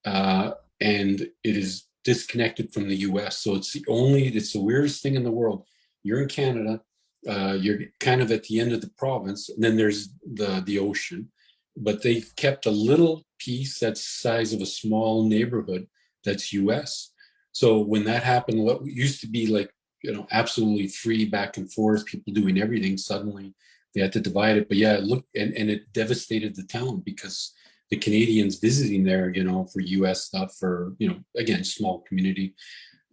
uh, and it is disconnected from the U.S. So it's the weirdest thing in the world. You're in Canada, you're kind of at the end of the province, and then there's the ocean, but they've kept a little piece that's the size of a small neighborhood that's U.S. So when that happened, what used to be like absolutely free back and forth, people doing everything, suddenly they had to divide it. But yeah, look, and it devastated the town because the Canadians visiting there, for U.S. stuff, for again, small community,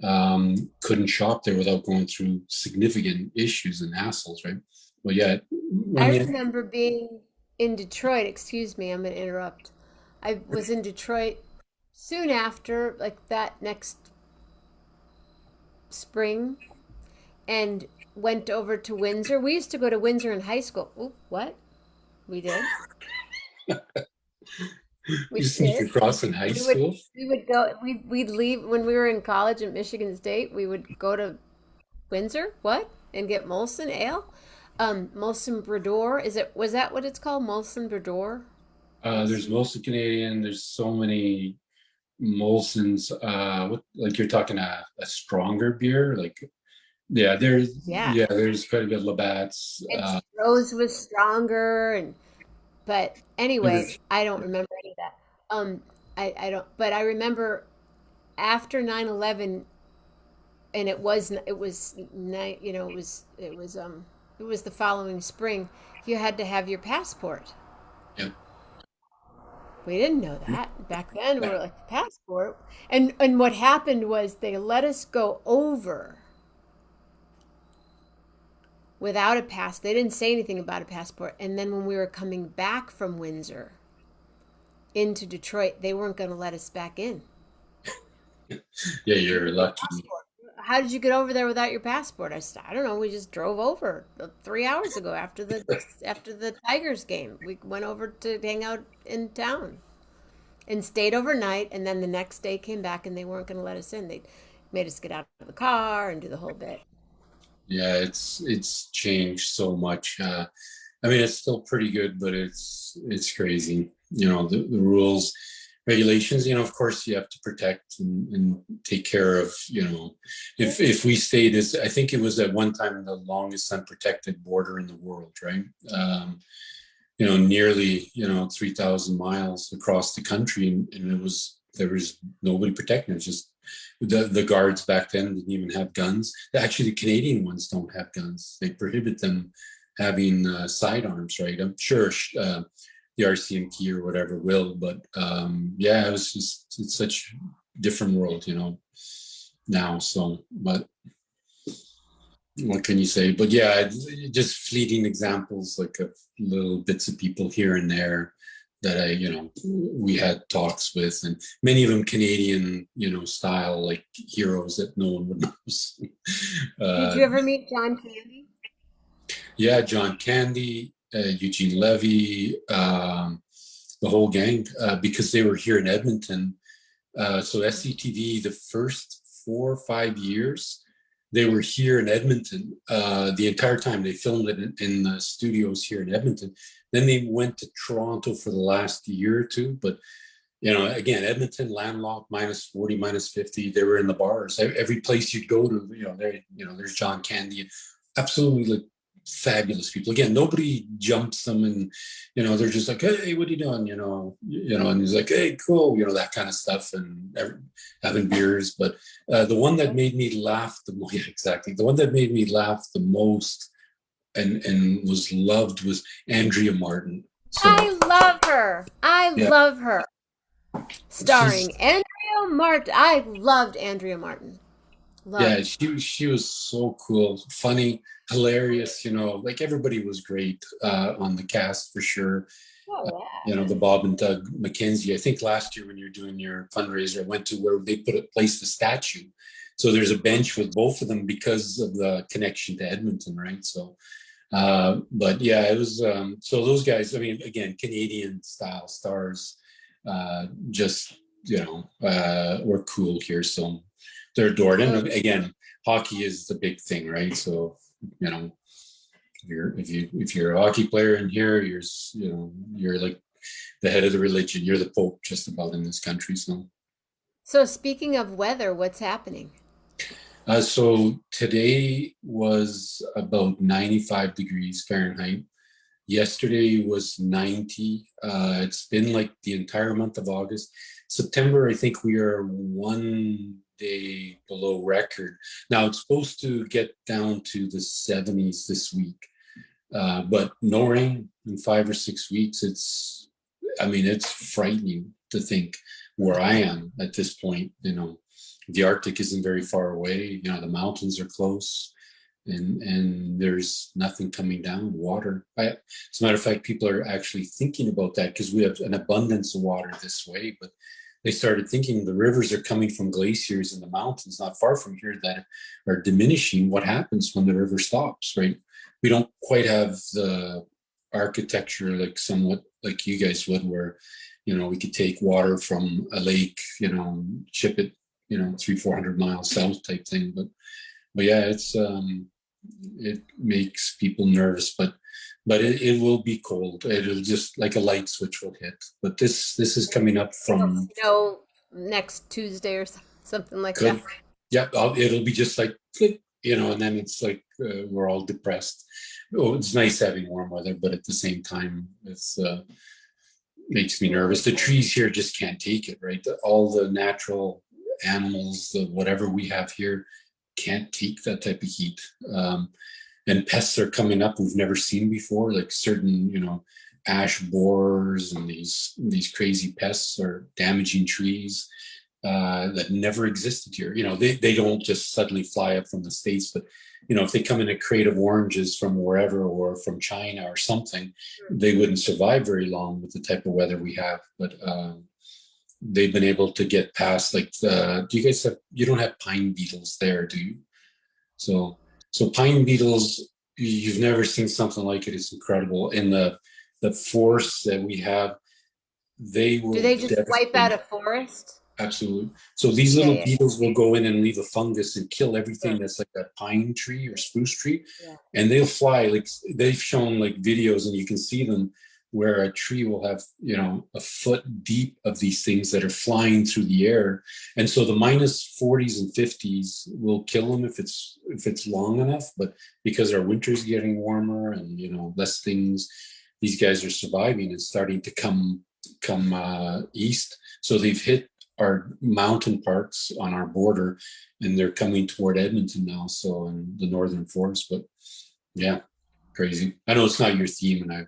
couldn't shop there without going through significant issues and hassles, right? Well, yeah, when I you remember being in Detroit. Excuse me, I'm going to interrupt. I was in Detroit soon after, like that next spring, and went over to Windsor. We used to go to Windsor in high school. Oop, what? We did? We you sneak did. across in high We would school, we would go we'd leave when we were in college at Michigan State. We would go to Windsor, what? And get Molson ale? Molson Brador. Was that what it's called? Molson Brador? there's Molson. mostly Canadian. There's so many Molson's. What like you're talking a stronger beer, like Yeah. there's quite a bit of Labatt's. And Rose was stronger and but anyway, There's I don't remember any of that. I don't but I remember after 9/11, and it was the following spring. You had to have your passport, yeah, We didn't know that. Back then we were like, passport. And what happened was they let us go over without a pass. They didn't say anything about a passport. And then when we were coming back from Windsor into Detroit, they weren't going to let us back in. Yeah, You you're need a lucky. passport. How did you get over there without your passport? I said, I don't know. We just drove over 3 hours ago after the Tigers game. We went over to hang out in town and stayed overnight. And then the next day came back and they weren't going to let us in. They made us get out of the car and do the whole bit. Yeah, it's changed so much. I mean, it's still pretty good, but it's crazy. You know, the rules, regulations. You know, of course, you have to protect and take care of. You know, if we stayed as I think it was at one time the longest unprotected border in the world, right? You know, nearly 3,000 miles across the country, and there was nobody protecting it. It was just the guards back then didn't even have guns. Actually, the Canadian ones don't have guns. They prohibit them having sidearms, right? I'm sure the RCMP or whatever will, but yeah, it's such a different world, now. So, but what can you say? But yeah, just fleeting examples, like little bits of people here and there that we had talks with, and many of them Canadian, style, like heroes that no one would know. Did uh, you ever meet John Candy? yeah, John Candy, Eugene Levy, the whole gang, because they were here in Edmonton. So SCTV, the first 4 or 5 years, they were here in Edmonton. The entire time they filmed it in the studios here in Edmonton. Then they went to Toronto for the last year or two. But, again, Edmonton, landlocked, -40, -50. They were in the bars. Every place you'd go to, there's John Candy. Absolutely, like, fabulous people. Again, nobody jumps them, and they're just like, hey, what are you doing? And he's like, hey, cool, that kind of stuff, and having beers. But the one that made me laugh the most, yeah, exactly, the one that made me laugh the most and was loved was Andrea Martin. So I love her. I yeah, love her. she's Starring Andrea Martin. I loved Andrea Martin. yeah, Loved. she was so cool, funny, hilarious. Like everybody was great on the cast for sure. Oh, The Bob and Doug McKenzie. I think last year when you're doing your fundraiser, I went to where they placed a statue. So there's a bench with both of them because of the connection to Edmonton, right? So, but yeah, it was. So those guys, I mean, again, Canadian style stars, just were cool here. So they're adored. yeah. And again, hockey is the big thing, right? So you know, if you're a hockey player in here, you're like the head of the religion. You're the Pope just about in this country. So speaking of weather, what's happening? So today was about 95 degrees Fahrenheit. Yesterday was 90. It's been like the entire month of August. September, I think we are 1 day below record. Now it's supposed to get down to the 70s this week. But no rain in 5 or 6 weeks. It's frightening to think where I am at this point. The Arctic isn't very far away. The mountains are close, and there's nothing coming down. Water. As a matter of fact, people are actually thinking about that because we have an abundance of water this way, but they started thinking the rivers are coming from glaciers in the mountains not far from here that are diminishing. What happens when the river stops, right? We don't quite have the architecture like somewhat like you guys would, where we could take water from a lake, ship it 300-400 miles south type thing. But yeah, it makes people nervous, but it will be cold. It'll just like a light switch will hit. But this is coming up It'll from snow next Tuesday or something like that. could yeah, it'll be just like click, and then it's like we're all depressed. Oh, it's nice having warm weather, but at the same time, it's makes me nervous. The trees here just can't take it, right? All the natural animals, whatever we have here, can't take that type of heat. And pests are coming up we've never seen before, like certain, ash borers and these crazy pests are damaging trees that never existed here. They don't just suddenly fly up from the States, but if they come in a crate of oranges from wherever or from China or something, they wouldn't survive very long with the type of weather we have. But they've been able to get past like do you guys have you don't have pine beetles there, do you? So pine beetles, you've never seen something like it. It's incredible. And the force that we have, they Do will they just wipe out devastate. a forest? Absolutely. So these Yeah, little yeah, beetles will go in and leave a fungus and kill yeah, everything that's like a pine tree or spruce tree. yeah. And they'll fly, like they've shown like videos and you can see them where a tree will have, a foot deep of these things that are flying through the air. And so the minus 40s and 50s will kill them if it's long enough. But because our winter's getting warmer and less things, these guys are surviving and starting to come east. So they've hit our mountain parks on our border, and they're coming toward Edmonton now. So in the northern forest, but yeah, crazy. I know it's not your theme, and I've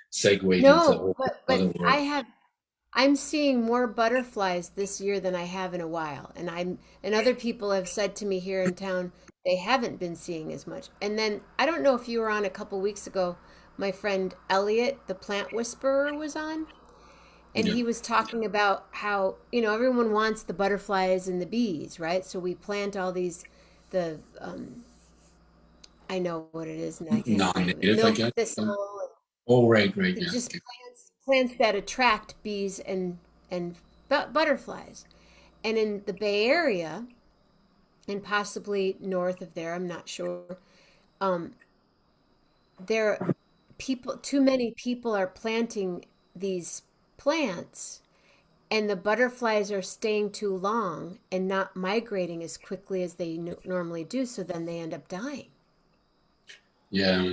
segued into a No, whole but other world. I'm seeing more butterflies this year than I have in a while. And other people have said to me here in town they haven't been seeing as much. And then I don't know if you were on a couple weeks ago, my friend Elliot, the plant whisperer, was on, and Yeah, he was talking about how, everyone wants the butterflies and the bees, right? So we plant all these the I know what it is and I can't think of it. non-native, I Milk guess. thistle. Oh, right, right, It's yeah. just Okay. plants that attract bees and butterflies. And in the Bay Area and possibly north of there, I'm not sure. Um, there people too many people are planting these plants and the butterflies are staying too long and not migrating as quickly as they normally do, so then they end up dying. Yeah,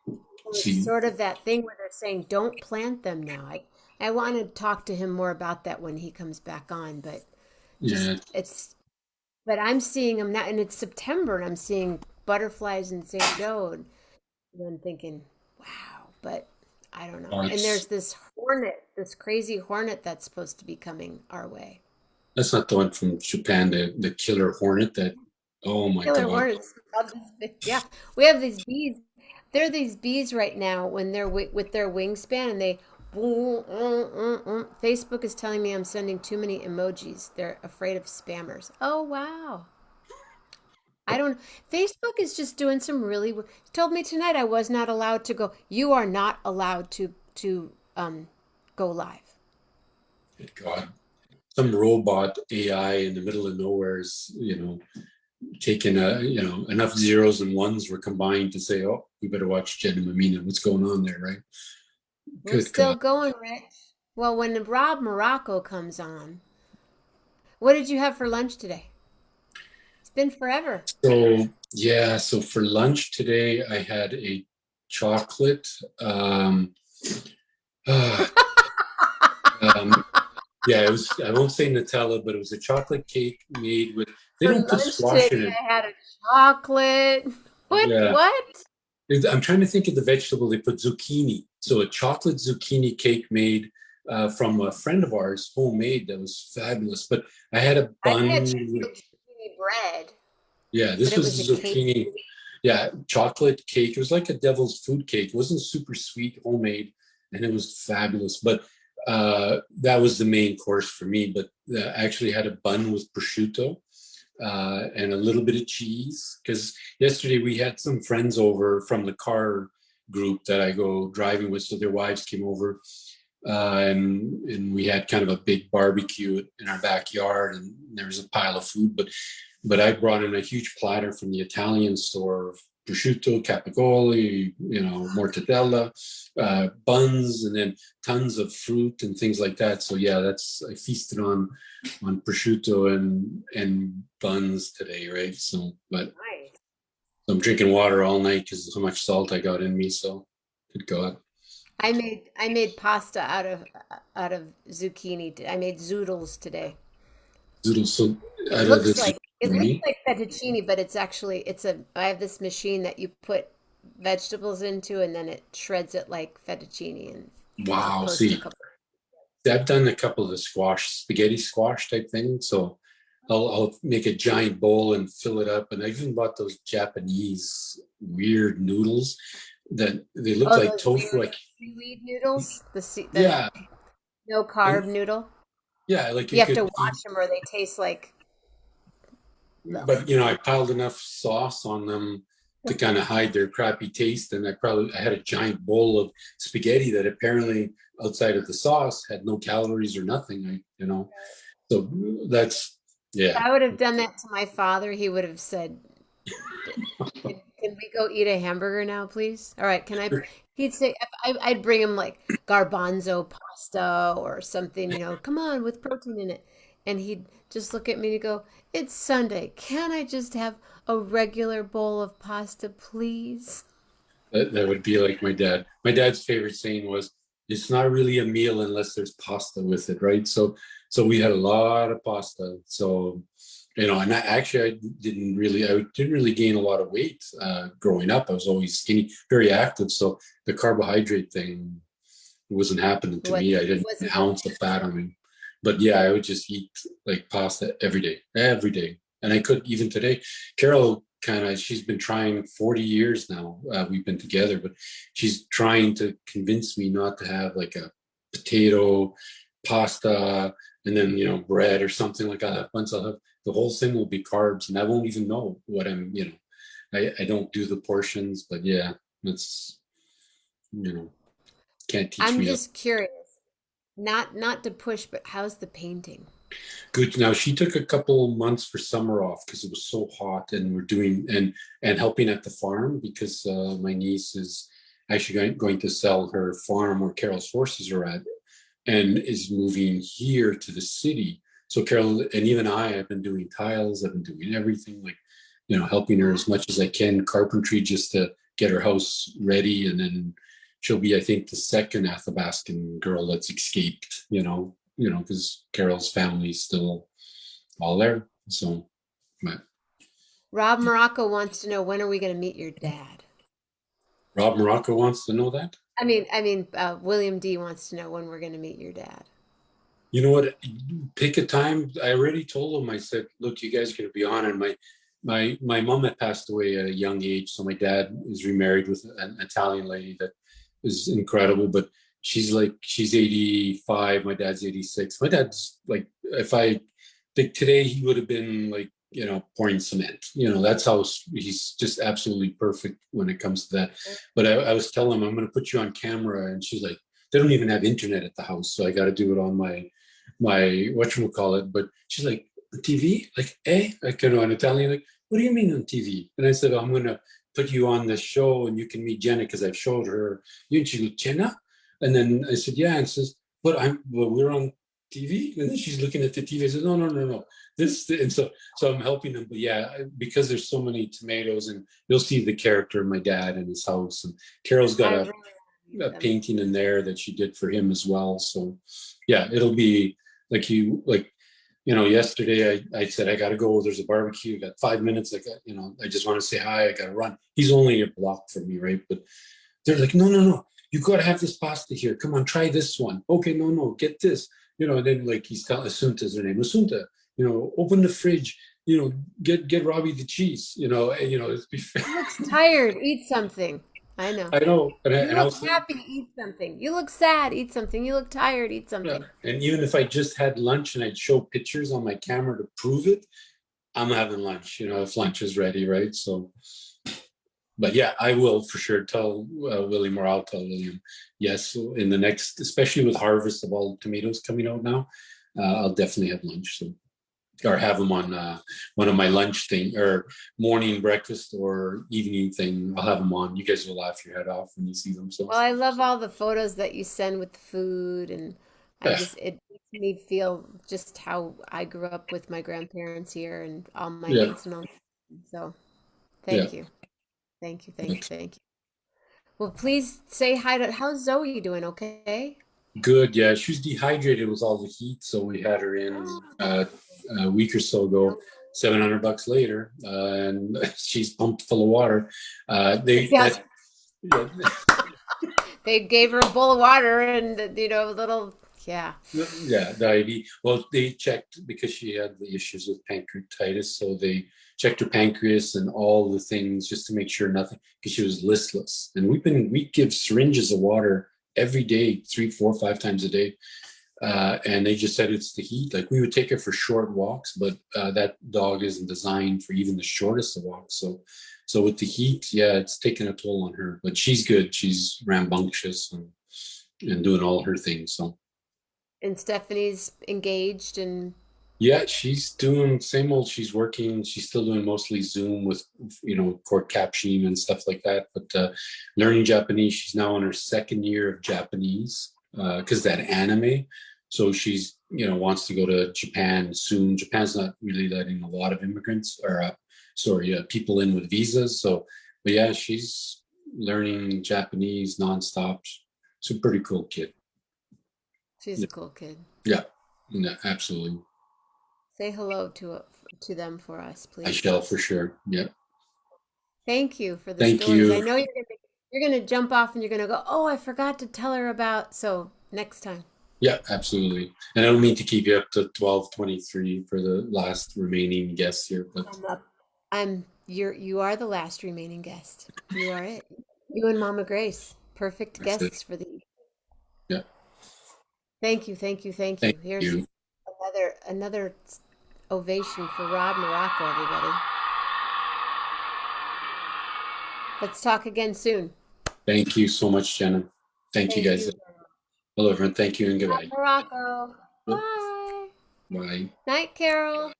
So it's see, sort of that thing where they're saying, don't plant them now. I want to talk to him more about that when he comes back on, but yeah, just but I'm seeing them now, and it's September, and I'm seeing butterflies in St. Joe, and I'm thinking, wow, but I don't know. oh, And there's this hornet, this crazy hornet that's supposed to be coming our way. that's not the one from Japan, the killer hornet that, oh my Killer God. hornets. Yeah, we have these bees. There are these bees right now when they're with their wingspan and they. Facebook is telling me I'm sending too many emojis. They're afraid of spammers. Oh wow. I don't. Facebook is just doing some really. Told me tonight I was not allowed to go. You are not allowed to go live. Good God. Some robot AI in the middle of nowhere is, taking enough zeros and ones were combined to say, oh, we better watch Jenna Mammina. What's going on there, right? We're Good still God. going, Rich. Well, when Rob Morocco comes on, what did you have for lunch today? It's been forever. So yeah, so for lunch today I had a chocolate. Ah, um, yeah, it was. I won't say Nutella, but it was a chocolate cake made with. They For don't put lunch squash in today, it. I had a chocolate. What? Yeah, What? I'm trying to think of the vegetable. They put zucchini. So a chocolate zucchini cake made from a friend of ours, homemade. That was fabulous. But I had a I've had bun. chocolate zucchini bread, Yeah, but this it was a was cake. zucchini. Yeah, chocolate cake. It was like a devil's food cake. It wasn't super sweet, homemade, and it was fabulous. But that was the main course for me. But I actually had a bun with prosciutto and a little bit of cheese. Because yesterday we had some friends over from the car group that I go driving with, so their wives came over, and we had kind of a big barbecue in our backyard, and there was a pile of food. But I brought in a huge platter from the Italian store of prosciutto, capicoli, mortadella, buns, and then tons of fruit and things like that. So yeah, I feasted on prosciutto and buns today, right? Nice. So I'm drinking water all night because of how much salt I got in me. So good God, I made pasta out of zucchini. I made zoodles today. zoodles. So It out of looks this like it looks zucchini. like fettuccine, but I have this machine that you put vegetables into and then it shreds it like fettuccine and I'll Wow. post a See, couple. I've done a couple of the spaghetti squash type things. So I'll make a giant bowl and fill it up. And I even bought those Japanese weird noodles that they look Oh, like those tofu. weird Like, seaweed noodles, the yeah, no carb and noodle. yeah, like You you have to could eat, wash them or they taste like, ugh. but I piled enough sauce on them to kind of hide their crappy taste. And I had a giant bowl of spaghetti that apparently outside of the sauce had no calories or nothing. So that's, If yeah. I would have done that to my father, he would have said, can we go eat a hamburger now, please? All right, can I? He'd say, I'd bring him like garbanzo pasta or something, come on, with protein in it. And he'd just look at me and go, it's Sunday. Can't I just have a regular bowl of pasta, please? That would be like my dad. My dad's favorite saying was, "It's not really a meal unless there's pasta with it," right? So we had a lot of pasta. So, and I didn't really gain a lot of weight growing up. I was always skinny, very active. So the carbohydrate thing wasn't happening to me. I It didn't an wasn't ounce of fat on me. But yeah, I would just eat like pasta every day. And I could even today. Carol she's been trying 40 years now. We've been together, but she's trying to convince me not to have like a potato, pasta, and then, bread or something like that. Once I'll have the whole thing will be carbs and I won't even know what I don't do the portions, but yeah, that's, can't teach I'm me to. just curious. Not to push, but how's the painting? Good. Now she took a couple months for summer off because it was so hot, and we're doing and helping at the farm because my niece is actually going to sell her farm where Carol's horses are at, and is moving here to the city. So Carol and even I have been doing tiles. I've been doing everything like, helping her Wow. as much as I can, carpentry just to get her house ready, and then she'll be, I think, the second Athabascan girl that's escaped. Because Carol's family's still all there. So, but Rob Morocco wants to know, when are we going to meet your dad? Rob Morocco wants to know that. William D wants to know when we're going to meet your dad. You know what? Pick a time. I already told him. I said, "Look, you guys are going to be on." And my mom had passed away at a young age, so my dad is remarried with an Italian lady that is incredible. But she's 85. My dad's 86. My dad's like, if I think today he would have been like, pouring cement. That's how he's just absolutely perfect when it comes to that. But I was telling him, I'm going to put you on camera, and she's like, they don't even have internet at the house, so I got to do it on my whatchamacallit. But she's like, TV? Like, Like, in Italian, like, what do you mean on TV? And I said, I'm going to put you on the show and you can meet Jenna because I've showed her. You and she goes, Jenna? And then I said, yeah. And says, we're on TV? And then she's looking at the TV. I said, no, no, no, no. And so I'm helping them. But yeah, because there's so many tomatoes, and you'll see the character of my dad in his house. And Carol's got I a really want to meet them. painting in there that she did for him as well. So yeah, it'll be yesterday I said, I gotta go. There's a barbecue. I got 5 minutes. I just want to say hi. I gotta run. He's only a block from me, right? But they're like, no, no, no. You gotta have this pasta here. Come on, try this one. Okay, no, no, get this. And then like he's telling Asunta's her name. Asunta, open the fridge. Get Robbie the cheese. He looks tired. Eat something. I know. I know, You and I look was happy. Eat something. You look sad. Eat something. You look tired. Eat yeah. something. And even if I just had lunch and I'd show pictures on my camera to prove it, I'm having lunch, if lunch is ready, right? So, but yeah, I will for sure tell William, or I'll tell William, yes, in the next, especially with harvest of all the tomatoes coming out now, I'll definitely have lunch. So, or have them on one of my lunch thing or morning breakfast or evening thing. I'll have them on. You guys will laugh your head off when you see them. So, Well, I love all the photos that you send with the food, and yeah, it makes me feel just how I grew up with my grandparents here and all my yeah, aunts and all. So, yeah. thank you. Thank you. Thank you. Thank you. Well, please say hi to, how's Zoe doing? Okay? Good, yeah. She was dehydrated with all the heat, so we had her in a week or so ago. $700 later, and she's pumped full of water. They Yes. that yeah, They gave her a bowl of water and, a little, yeah. Yeah, diabetes. Well, they checked because she had the issues with pancreatitis, so they checked her pancreas and all the things just to make sure nothing, because she was listless. And we give syringes of water every day, 3, 4, 5 times a day. And they just said it's the heat. Like we would take her for short walks, but that dog isn't designed for even the shortest of walks. So with the heat, yeah, it's taken a toll on her. But she's good. She's rambunctious and doing all her things. So And Stephanie's engaged and yeah, she's doing same old. She's working. She's still doing mostly Zoom with court captioning and stuff like that. But learning Japanese. She's now in her second year of Japanese because that anime. So she's wants to go to Japan soon. Japan's not really letting a lot of immigrants or people in with visas. So, but yeah, she's learning Japanese nonstop. She's a pretty cool kid. she's Yeah, a cool kid. yeah, yeah, absolutely. Say hello to them for us, I please. shall for sure. Yeah. Thank you for the Thank stories. I you. know you're gonna jump off and you're gonna go, oh, I forgot to tell her about. So next time. Yeah, absolutely. And I don't mean to keep you up to 12:23 for the last remaining guests here, but I'm up. You are the last remaining guest. You are it. You and Mama Grace. Perfect that's it. guests for the. Yeah. Thank you, thank you, thank Thank you. Here's you. another ovation for Rob Morocco, everybody. Let's talk again soon. Thank you so much, Jenna. Thank you Thank guys. you, Hello, everyone. Thank you and Rob goodbye. Morocco. Bye. Bye. Night, Carol.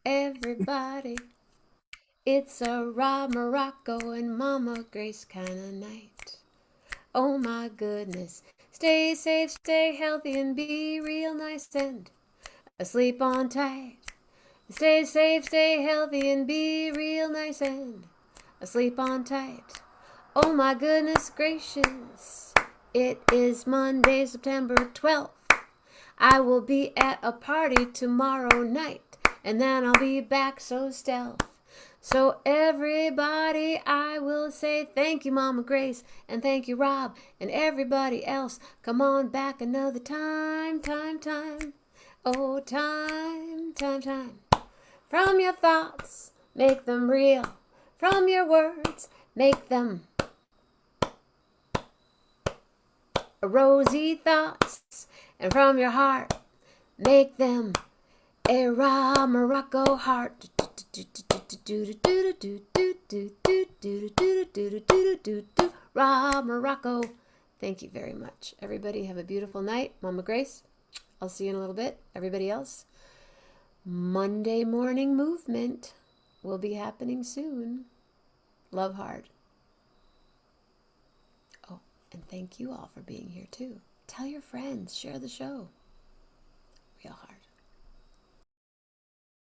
Everybody. It's a Rob Morocco and Mama Grace kind of night. Oh my goodness. Stay safe, stay healthy, and be real nice and asleep on tight. Stay safe, stay healthy, and be real nice and asleep on tight. Oh my goodness gracious. It is Monday, September 12th. I will be at a party tomorrow night, and then I'll be back so stealth. So everybody, I will say thank you, Mama Grace, and thank you, Rob, and everybody else. Come on back another time, time, time. Oh, time, time, time. From your thoughts, make them real. From your words, make them rosy thoughts. And from your heart, make them a raw Morocco heart. Raw Morocco. Thank you very much. Everybody have a beautiful night. Mama Grace, I'll see you in a little bit. Everybody else, Monday morning movement will be happening soon. Love hard. Oh, and thank you all for being here too. Tell your friends. Share the show. Real hard.